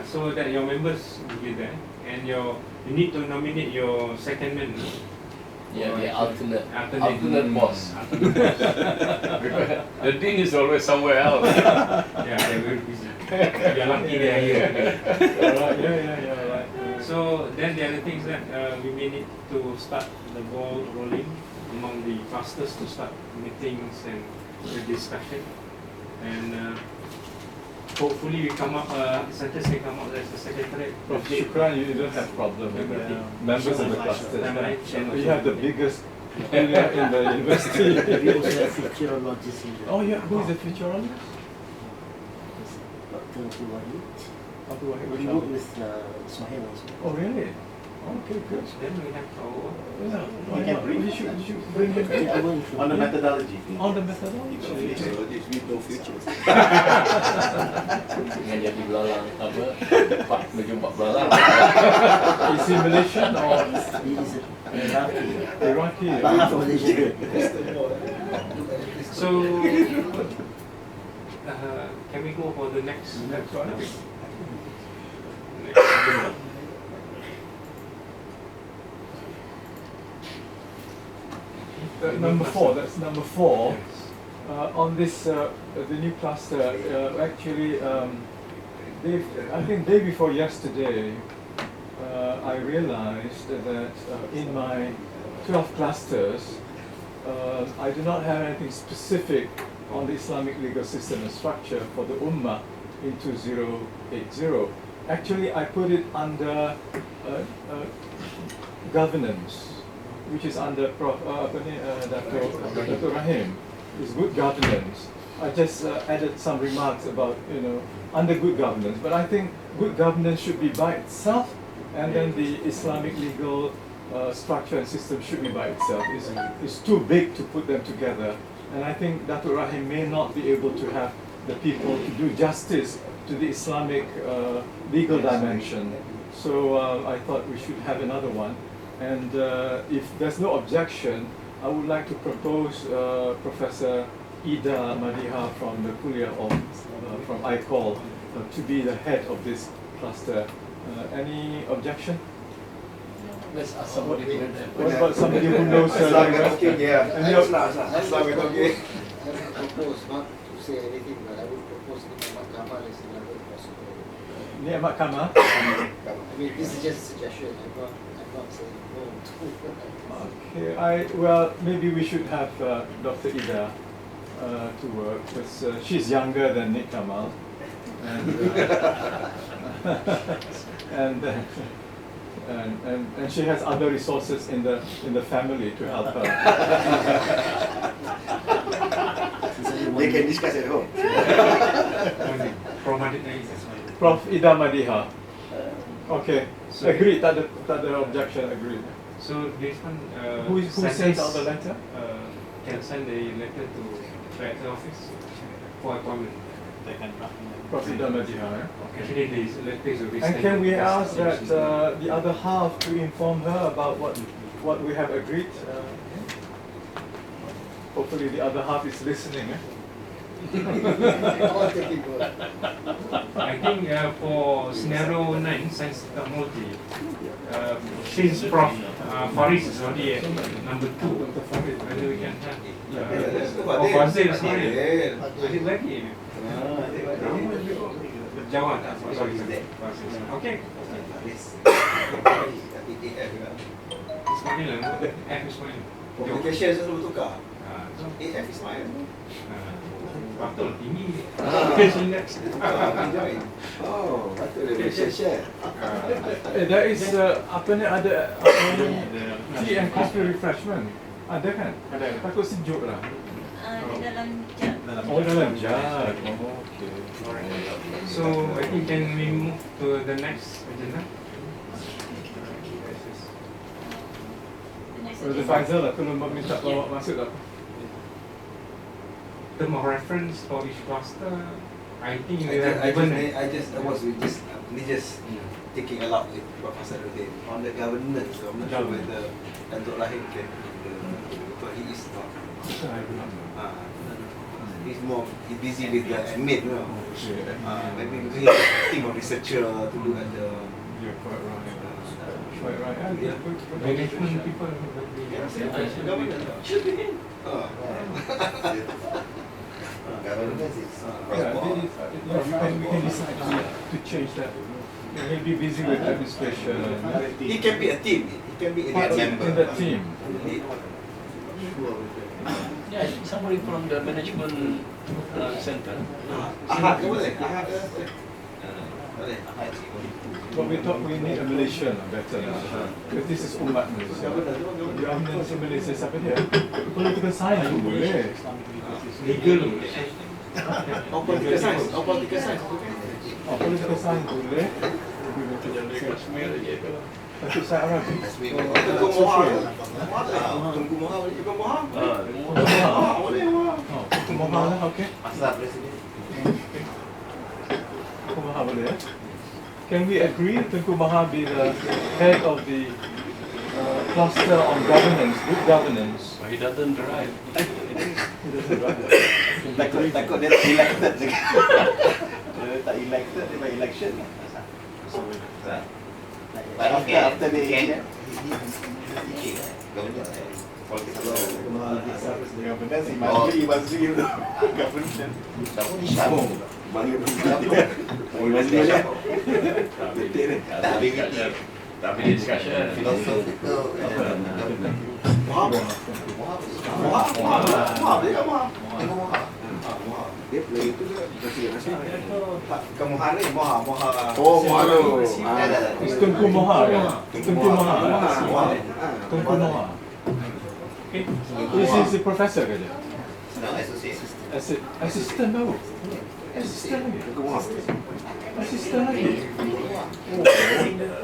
So that your members will be there, and you need to nominate your second man. Yeah, the alternate boss. Because the dean is always somewhere else. Yeah, they're very busy. You're lucky they are here. Right. So then the other thing is that we may need to start the ball rolling among the clusters to start meetings and the discussion. And hopefully we come up, centers can come up as a secretary. Prof. Shukran, you don't have problem with members of the cluster. We have the biggest area in the university. We also have futurologists in the Oh yeah, who is the futurologist? Dr. Abdul Wahid. We work with Sohail also. Oh really? Okay, good. Then we have our Why not? You should bring him in. On the methodology. On the methodology. With no futures. Dengan jadi belalang apa? Berjumpa belalang. Is he Malaysian or He is a Iraqi? about half Malaysian. So can we go for the next one? Next. Number 4, that's number 4. On this, the new cluster, actually, I think day before yesterday, I realized that in my 12 clusters, I do not have anything specific on the Islamic legal system and structure for the Ummah in 2080. Actually, I put it under governance, which is under Dr. Rahim. Is good governance. I just added some remarks about, under good governance, but I think good governance should be by itself, and then the Islamic legal structure and system should be by itself. It's too big to put them together, and I think Dr. Rahim may not be able to have the people to do justice to the Islamic legal dimension. So I thought we should have another one, and if there's no objection, I would like to propose Professor Ida Madiha from the Kuliah of from ICOL to be the head of this cluster. Any objection? Let's ask somebody to What about somebody who knows? Yeah. I propose not to say anything, but I would propose Imam Kamal as another possible. Ni'mat Kamal. I mean, this is just a suggestion. I'm not saying no to. Okay. Well, maybe we should have Dr. Ida to work because she's younger than Nick Kamal, and and, and she has other resources in the family to help her. They can discuss at home. Prof Ida Madiha. Okay, So- agreed. Tak ada objection. Agreed. So this one, Who sent out the letter? Can send a letter to director office for appointment. They can draft. Prof Ida Madiha. Actually, these letters will be And sent can to we the ask that institution. the other half to inform her about what we have agreed? Hopefully the other half is listening. All taking good. I think for scenario 9, science technology, since Prof. Faris is already at number 2, whether we can have Prof. Fazil is here. Adik lagi ni. Jawab tak? Sorry. Okay. Ismail lah. F Ismail. Communication selalu tukar. Ah, AF is mine. Betul, tinggi. Oh, betul dia share. There is apa ni ada tea and coffee refreshment. Ada kan? Ada. Takut sejuk lah. Di dalam jam. Oh dalam jug. Oh, okay. So I think can we move to the next agenda? Brother Faizal lah, tolong minta bawa masuk tak? Term of reference for each cluster, I think we I have given. was just taking a lot with what Pastor did on the governance. So I'm not sure whether Datuk Rahim can but he is not. He's busy with the admin, you know. Maybe we have a team of researcher to look at the. You're quite right. Quite right. Management people. Governance should be him. Governance is We can decide to change that. He'll be busy with administration. He can be a team. He can be a member. In the team. Yeah, somebody from the management center. Ahad ke boleh? Ahad ke? Boleh. But we thought we need a Malaysian better. Because this is umat Malaysia. The eminence in Malaysia siapa dia? Political science pun boleh. Legal. Oh, political science. Oh, political science. Oh, political science boleh. Tapi saya harap Tunggu Moha. Tunggu Moha boleh juga Moha. Boleh Moha. Tunggu Moha lah, okay. Pasal Presiden. Tunggu Moha boleh ya? Can we agree Tengku Maha be the head of the cluster on governance, good governance? He doesn't drive. He doesn't drive. Takut dia elected je. Dia tak elected, dia buat election. But After the election. governance. Governance, he must be governance. Siapa ni Syabong? Bagi Tapi di discussion. philosophical Moha. Dia kan Moha. Tengok Moha. Dia play itu ke presiden asli? Bukan Moha ni, Moha. Oh, Moha tu. It's Tengku Maha ya? Tengku Maha. Tengku Maha. Okay. This is the professor ke dia? No, associate. Assistant baru? Assistant lagi? Tengku Moha. Assistant lagi?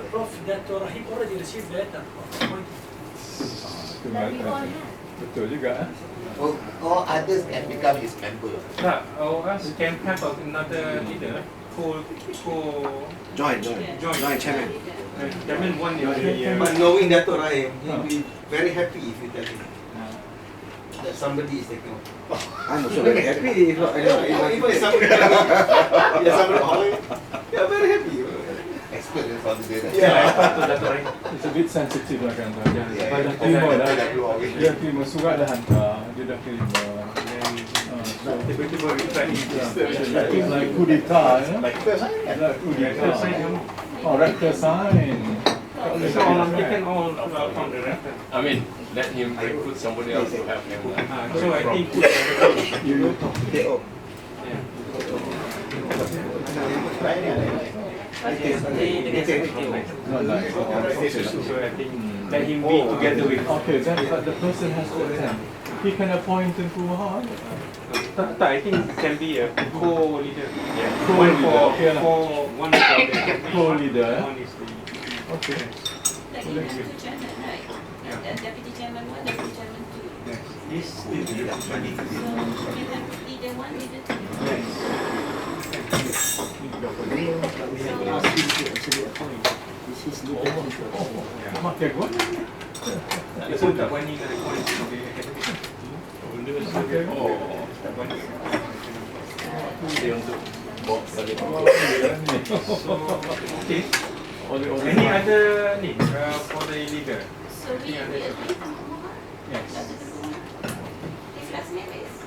Prof. Dr. Rahim already received letter. That we all have. Betul juga eh? All others can become his member. Nah, us can have another leader who Join chairman. Chairman one year. But knowing Datuk Rahim, he'll be very happy if you tell him that somebody is taking over. I'm also very happy if Even if somebody tell me, yeah, somebody, yeah, very happy. expert in responsibility. Yeah. I talk to Datuk Rahim. It's a bit sensitive lah kan. Dia Yeah, dah terima dah. dia dah keluar. Dia terima surat dah hantar. Dia dah terima. Tiba-tiba we try It's like coup d'etat, you know? Like coup d'etat. Oh, rector sign. So all I'm taking all from the record. I mean, let him recruit somebody else to help him. So I think You take off. yeah. Not like, So I think let him be together with. okay, then but the person has to attend. He can appoint the Pumahan. I think it can be a co-leader. Yeah. Co-leader, okay. One for the Co-leader. One is the. Okay. Like you have two chairman, right? The deputy chairman one, deputy chairman two. Yes. This leader money. So you have leader one, leader two. Yes. Makai gua. Itu tak wani nak appoint sebagai academic. Oh, dia untuk bawa balik. So okay. Any other need for the leader? So we agree to Muhammad? Yes. His last name is?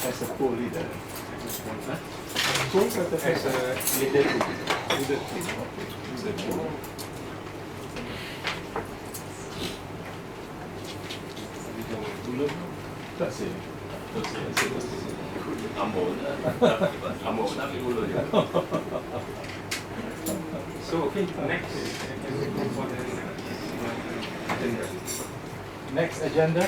As a co-leader. As a leader. Tak sih. Ambon tapi dulu je. So okay, next for the agenda. Next agenda.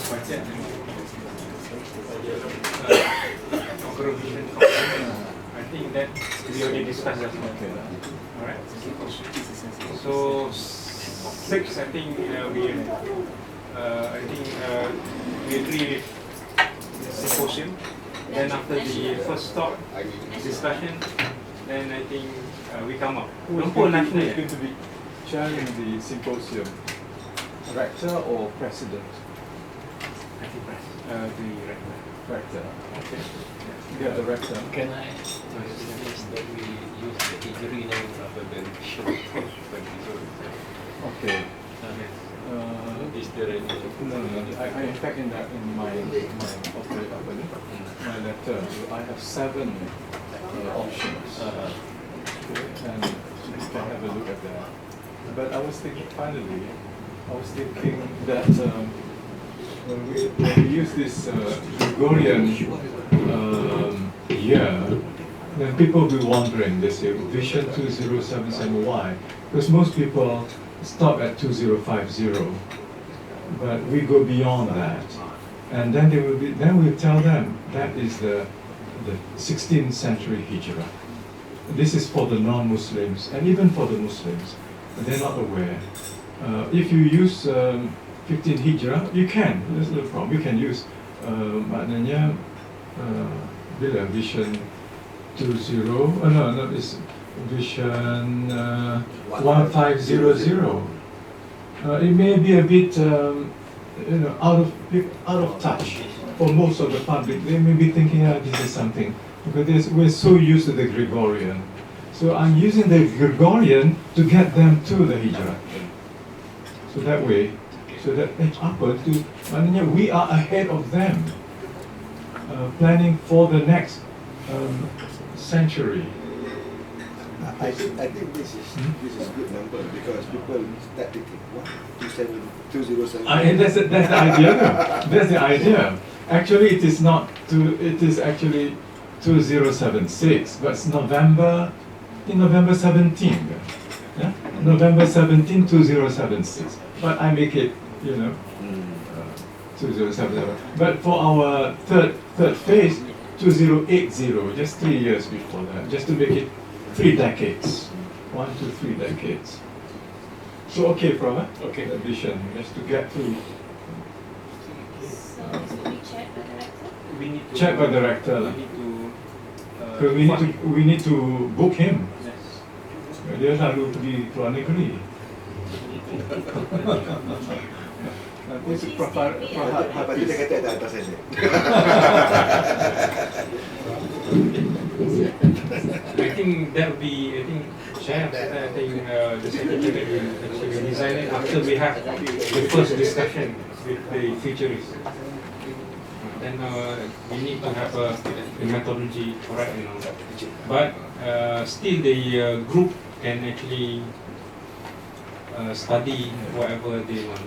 Budget. I think that we already discussed that. Okay. Alright. So 6, I think we agree with the symposium. Then after the first talk, discussion, then I think we come up. Who is going to be chairing the symposium? Rector or president? I think the Rector. Okay. Yeah, the rector. Can I suggest that we use the injury name rather than show? Okay. Is there any? No. I in fact in my letter, I have 7 options. Okay, and you can have a look at that. But I was thinking that when we use this Gregorian year, then people will be wondering, they say, Vision 2077 why? Because most people stop at 2050, but we go beyond that. And then we tell them that is the 16th century Hijrah. This is for the non-Muslims, and even for the Muslims, they're not aware. If you use 15 Hijrah, you can, there's no problem. You can use maknanya bila Vision 20, no, it's Vision 1500. It may be a bit out of touch for most of the public. They may be thinking, this is something, because we're so used to the Gregorian. So I'm using the Gregorian to get them to the Hijrah. So that way, so that maknanya we are ahead of them, planning for the next century. I think this is a good number because people start thinking, what? 207. And that's the idea. That's the idea. Actually, it is not it is actually 2076, but it's November 17. Yeah? November 17, 2076. But I make it, 2077. But for our third phase, 2080, just 3 years before that, just to make it 3 decades. 1 to 3 decades. So okay, Prabha? Okay. The vision, just to get through. So we check the director? We need to Check by the director. We need to book him. Yes. Dia selalu pergi keluar negeri. Nanti si Prahat Lepas tu dia kata tak atas saja. I think that would be, Chef, the secretary will actually design it after we have the first discussion with the futurists. then we need to have the methodology correct and all that. But still the group can actually study whatever they want.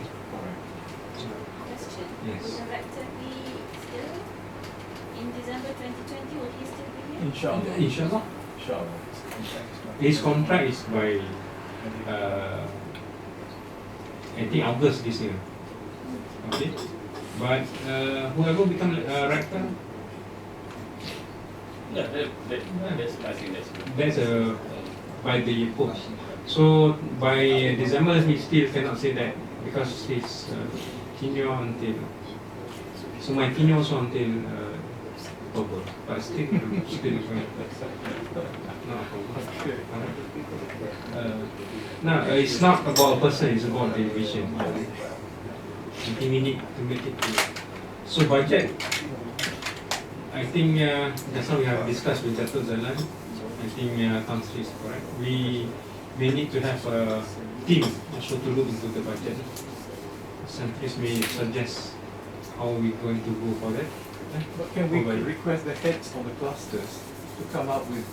Question. Yes. Will the rector be still in December 2020? Will he still be here? Inshallah. Inshallah. Inshallah. His contract is by I think August this year. Okay. But whoever become rector, Yeah, that's, I think that's good. that's by the post. So by December he still cannot say that because his tenure until, so my tenure also until October, but still still no no, it's not about a person, it's about the vision. I think we need to make it clear. So budget, I think that's how we have discussed with Dato' Zalan. I think Council is correct. We need to have a team also to look into the budget. Centris may suggest how we're going to go for that. But can we request the heads of the clusters to come up with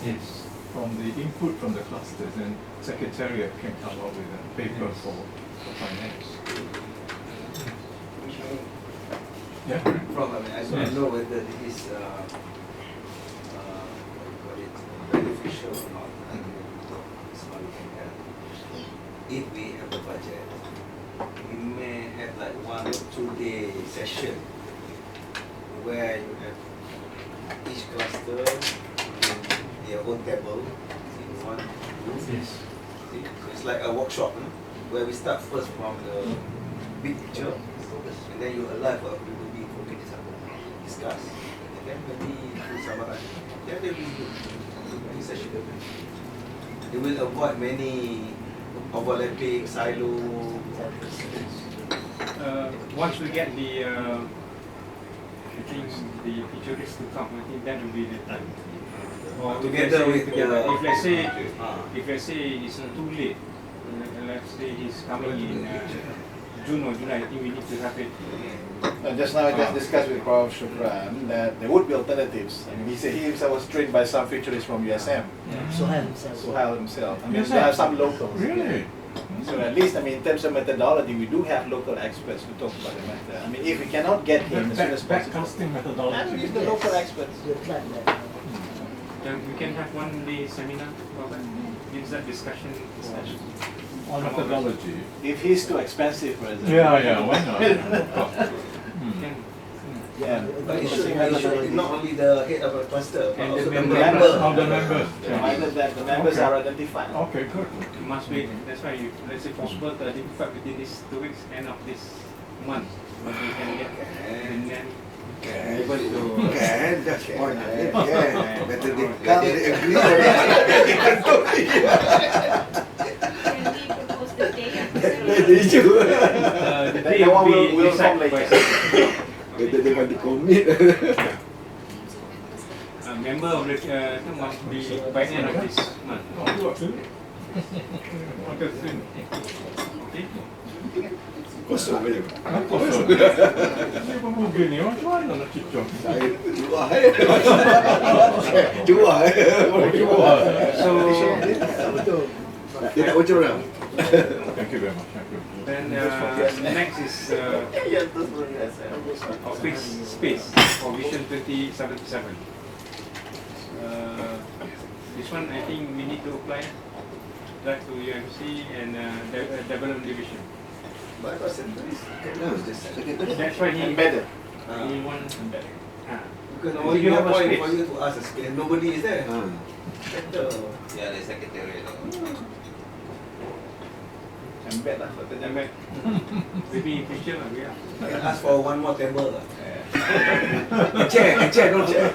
yes, from the input from the clusters, and Secretariat can come up with a paper for finance? Yeah. From, I mean, I don't know whether this is beneficial or not. I mean, small can help. If we have the budget, we may have like 1 or 2 day session where you have each cluster in their own table in one room. yes. See? So it's like a workshop, where we start first from the big picture, and then you allow for everybody to discuss, and then maybe do summarize. Then they will do session. They will avoid many overlapping silo. Once we get the I think the futurists to come, I think that will be the time. Or Together with together. the- If let's say it's too late, let's say he's coming in June or July, I think we need to have it. Just now I just discussed with Prof. Shukran that there would be alternatives. I mean, he said he himself was trained by some futurists from USM. Suhail himself. Suhail himself. I mean, they have some locals. Really? So at least, I mean, in terms of methodology, we do have local experts to talk about the matter. I mean, if we cannot get him as soon as possible, Backcasting methodology. use the local experts. We'll plan that. We can have one day seminar about that. Gives that discussion session. On methodology. If he's too expensive, for example. Yeah, why not? Yeah. But it should be not only the head of a cluster, but And also the the member. member. Of the members. Provided that the members Okay. are identified. Okay, good. It must be, that's why you, let's say possible to identify within these 2 weeks, end of this month, what we can get. And then able to. Can, that's point. Yeah. Better they agree. Can we propose the day? The day That one will be will decided come by later. Better they want to commit. member of the term must be by end of this month. Okay? Kosong aja. Kosong. Ini pun begini, macam mana nak cicok? Saya jual. Jual. So, Dia nak bocor orang. Thank you very much. Thank you. then next is office space for Vision 2077. This one I think we need to apply that to UMC and Development Division. But I thought Centuries can use this. That's why he Embedded. He wants embedded. Because only You no have a point space. for you to ask a space. Nobody is there. Better. Yeah, the secretary. Embed lah. Embed. Maybe in future we are. I can ask for one more table. A chair, no chair.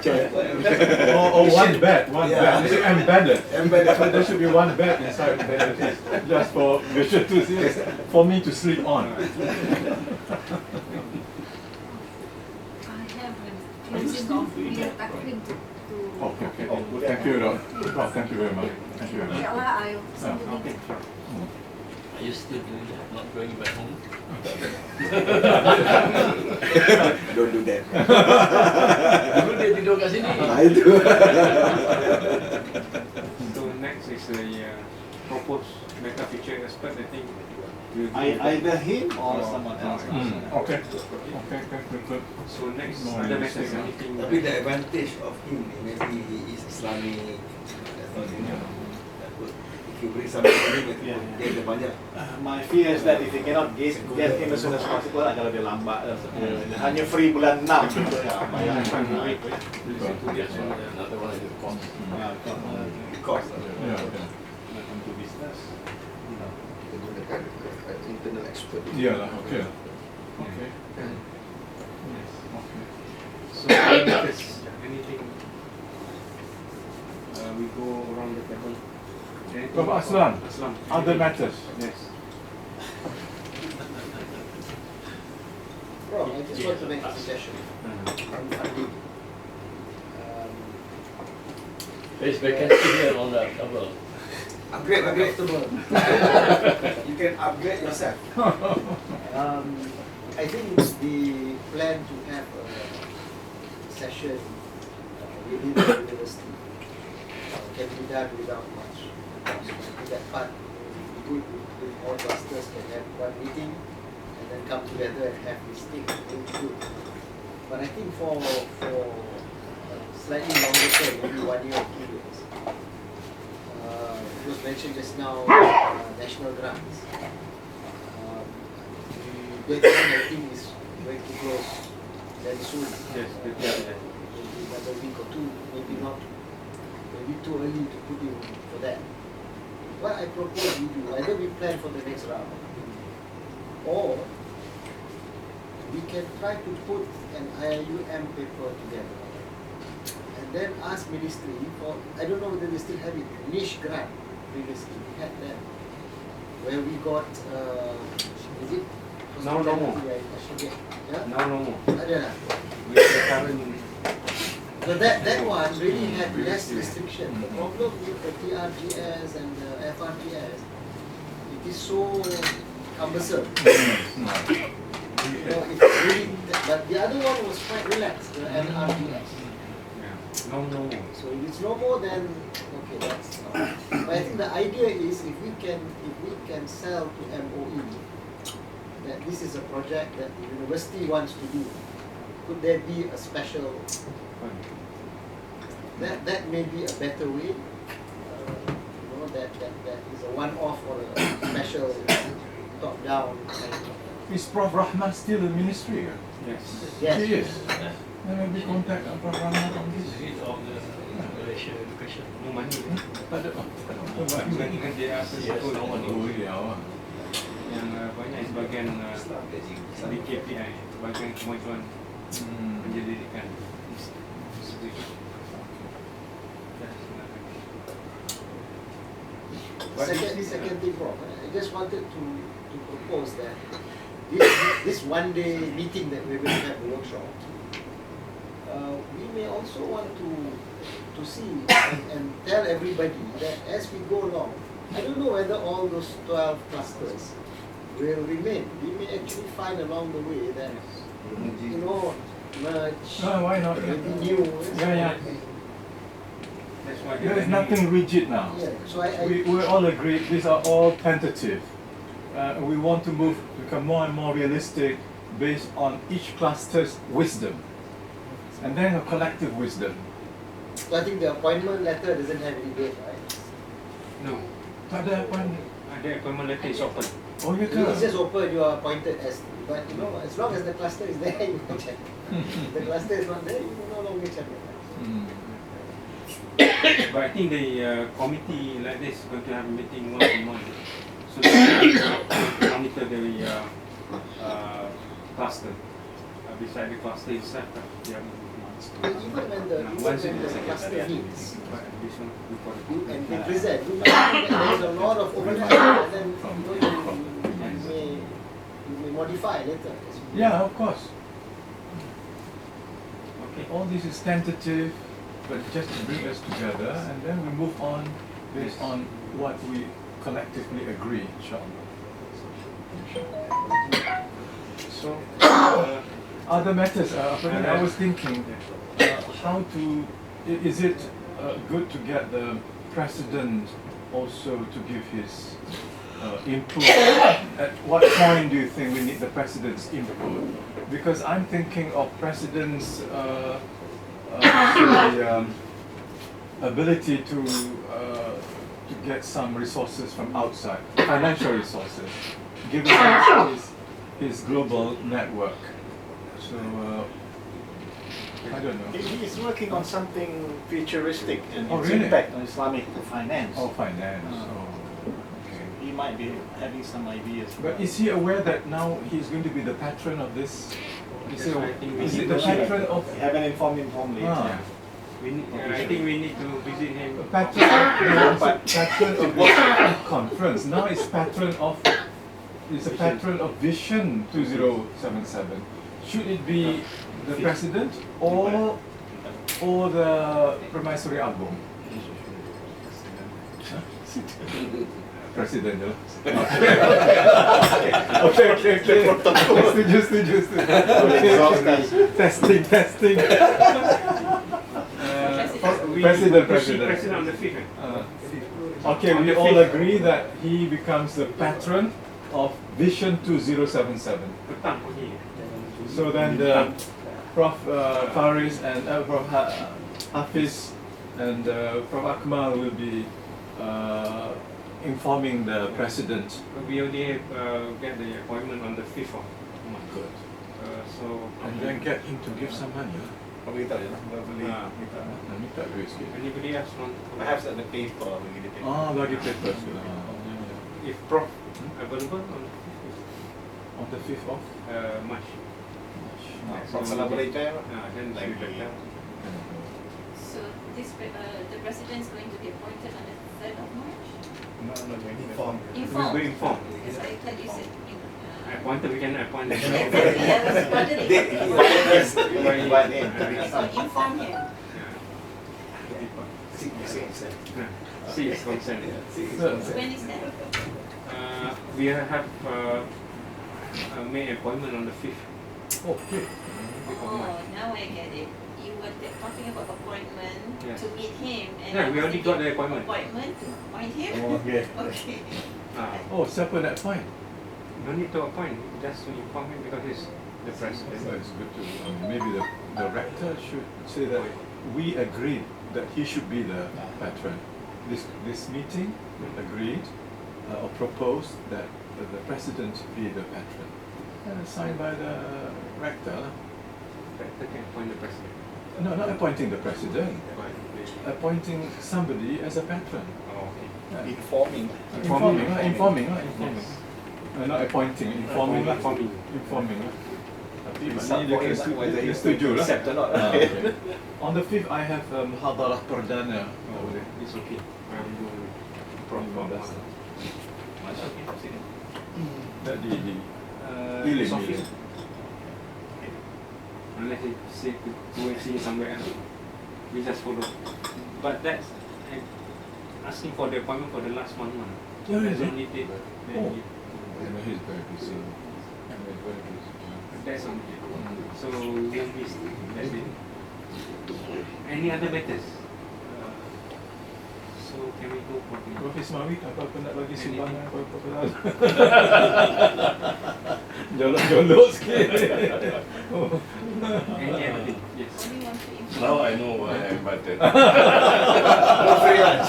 Or one bed, Yeah. It's embedded. Embedded. So there should be one bed inside the benefit, just for Vision to see, for me to sleep on. I have a closing of Biar Taklim to. Okay. Thank you, Doc. Thank you very much. Thank you very much. Inshallah, I'll send the Okay, link. sure. Are you still doing that? Not going back home? Don't do that. Dulu dia tidur kat sini. Itu. So next is the proposed meta feature expert. I think will do Either him or Oh, someone else. Okay. Okay, good. So next, No, other I matters, understand. anything. Tapi the advantage of him, maybe he is Islamic. That's all, you know. That would, if you bring somebody in, Yeah. dia ada banyak. My fear is that if you cannot get him as soon as possible, agak lebih lambat. Hanya free bulan 6 gitu ya. Another one is the cost. Cost. Yeah. Welcome to business. Kita gunakan internal expert. Iyalah, okay. Okay. Yes. Okay. So other matters, anything? We go around the table. Anything? Bapak Aslan, Aslan. other matters. Yes. Bro, I just want to make a suggestion on funding. There's vacancy here on the table. Upgrade. Comfortable. You can upgrade yourself. I think the plan to have a session within the university can be done without much cost. I think that part would be good if all clusters can have one meeting and then come together and have this thing. It would be good. But I think for slightly longer term, maybe 1 year or 2 years, it was mentioned just now, national grants. The deadline I think is going to close very soon. Yes. Maybe another week or two, maybe not, maybe too early to put in for that. What I propose we do, either we plan for the next round, or we can try to put an IIUM paper together and then ask ministry for, I don't know whether they still have it, niche grant. Previously we had that, where we got, is it? No more. I forget. Yeah? No more. Ada lah. With the current. So that one really had less restriction. The problem with the TRGS and the FRGS, it is so cumbersome. You know, it's really, but the other one was quite relaxed, the NRGS. No more. So if it's no more, then okay, that's. But I think the idea is if we can sell to MOE that this is a project that the university wants to do, could there be a special? That may be a better way. You know, that is a one-off or a special top-down kind of. Is Prof. Rahman still in ministry? Yes. Yes. He is. Then maybe contact Prof. Rahman on this. Head of the Malaysia education. No money. Tak ada. Dengan dia asal Yes, sekolah. no money. Oh, ya. Yang banyak sebagian BKPI, sebagian kemajuan pendidikan. Second thing, Prof. I just wanted to propose that this one day meeting that we're going to have the workshop, we may also want to see and tell everybody that as we go along, I don't know whether all those 12 clusters will remain. We may actually find along the way that, you know, merge, Why not? maybe new. Yeah. That's why There is nothing rigid now. Yeah, so We all agree these are all tentative. We want to become more and more realistic based on each cluster's wisdom and then a collective wisdom. So I think the appointment letter doesn't have any date, right? No. Tak ada appointment. Ada appointment letter is open. Oh, you It's just open, you are appointed as, but you know, as long as the cluster is there, you can check. The cluster is not there, you can no longer check it. But I think the committee like this is going to have a meeting once a month, so they monitor the cluster. Beside the cluster itself, Even when the cluster meets, and they present, there is a lot of overlap, and then you may modify later. Yeah, of course. Okay. All this is tentative, but just to bring us together, and then we move on based on what we collectively agree, inshallah. So, Other matters, I was thinking how to, is it good to get the president also to give his input? At what point do you think we need the president's input? Because I'm thinking of president's ability to get some resources from outside, financial resources, given his global network. So I don't know. He is working on something futuristic and Oh, its really? impact on Islamic finance. Oh, finance. He might be having some ideas. But is he aware that now he's going to be the patron of this? Is he the patron of? We haven't informed him formally. Ah. we need, I think we need to visit him. Patron of this conference. Now it's patron of. It's a patron of Vision 2077. Should it be the president or the Permaisuri Agung? President, ya. Okay. Setuju. Okay. Testing. President. On the 5th. Okay, we all agree that he becomes the patron of Vision 2077. So then the Prof. Faris and Prof. Hafiz and Prof. Akmal will be informing the president. We only get the appointment on the 5th of March. Good. So And then get him to give some money. Minta je lah, beli. Minta duit sikit. Anybody else want? Perhaps at the paper, bagi dia tengok. Bagi paper. If Prof available On the 5th of March. From collaborator, Then like better. So this the president is going to be appointed on the 3rd of March? No, Informed. We'll be informed. Because I thought you said Appointed, we can appoint them. I was wondering. So inform him. Seek consent. When is that? We have made appointment on the 5th. Okay. Oh, now I get it. You were talking about appointment Yes. to meet him, and Yeah, I we was already got the appointment. Appointment to appoint him. Oh, okay. Okay. Oh, siapa nak appoint? No need to appoint, just to inform him because he's the president. So it's good to maybe the rector should say that we agreed that he should be the patron. This meeting agreed or proposed that the president be the patron. And signed by the rector. Rector can appoint the president. No, not appointing the president. Appointing somebody as a patron. Oh, okay. Yeah. Informing. Informing. Yes. Not appointing, informing. Informing. Tapi maknanya dia setuju lah. Accept or not. Okay. On the 5th, I have Muhadarah Perdana. It's okay. I'm doing From That's okay. That di It's office. Unless he say to go and see somewhere else, we just follow. But that's asking for the appointment for the last 1 month. Yeah, That's is it? only date. Oh. He's very busy. That's only it. So we'll miss. That's it. Any other matters? So can we go for the Prof. Ismawi, apa-apa nak bagi sumbangan apa-apa? Jolok sikit. any other thing? Yes. Only want to inform. Now I know why I invited. No free lunch.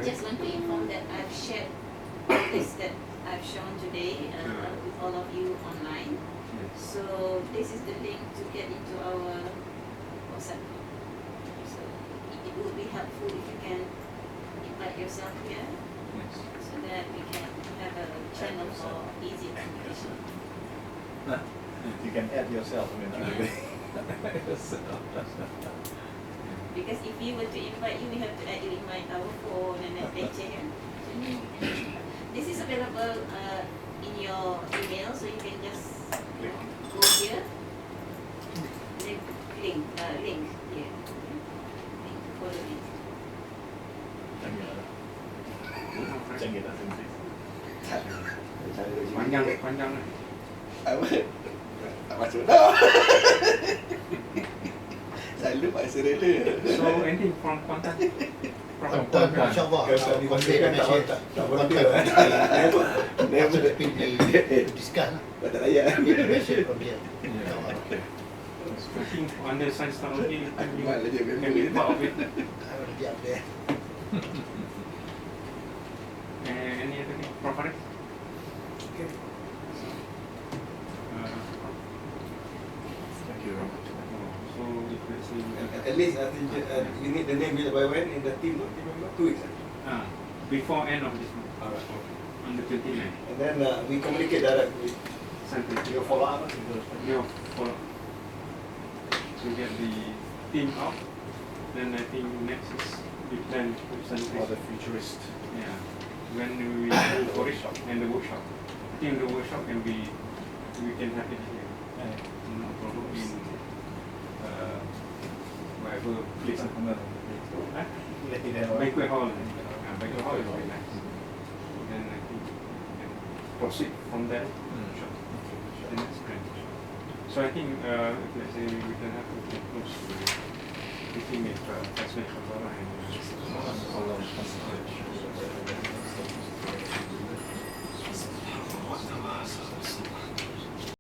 Just want to inform that I've shared all this that I've shown today with all of you online. So this is the link to get into our WhatsApp group. So it would be helpful if you can invite yourself here, so that we can have a channel for easy communication. You can add yourself eventually. Because if we were to invite you, we have to add you in our phone and then page here. This is available in your email, so you can just go here. Link here. Follow it. Macam kita sendiri. Panjang. Apa? Tak masuk dah. Selalu paksa rela. So anything from Kuantan? Kuantan, insyaAllah. Kalau di Kuantan kan tak volunteer. After the pin, we discuss lah. Tak layak. We mention from here. I think under science technology Akmal aja can be part of it. I want to be up there. Any other thing? Prof. Arif? Okay. Thank you very much. So if let's say At least you need the name by when in the team, remember? 2 weeks. before end of this month, Alright, okay. on the 29th. And then we communicate directly. Something. You follow up. Yeah, follow. To get the team out, then I think next is we plan with Sunday. Or the futurist. Yeah. When we do workshop and the workshop. I think the workshop can be, we can have it here. No problem in whatever place. Banquet hall. Banquet hall is very nice. Then I think we can proceed from there. The next grand. So I think if let's say we can have to get close to meeting with Tasman Khazara and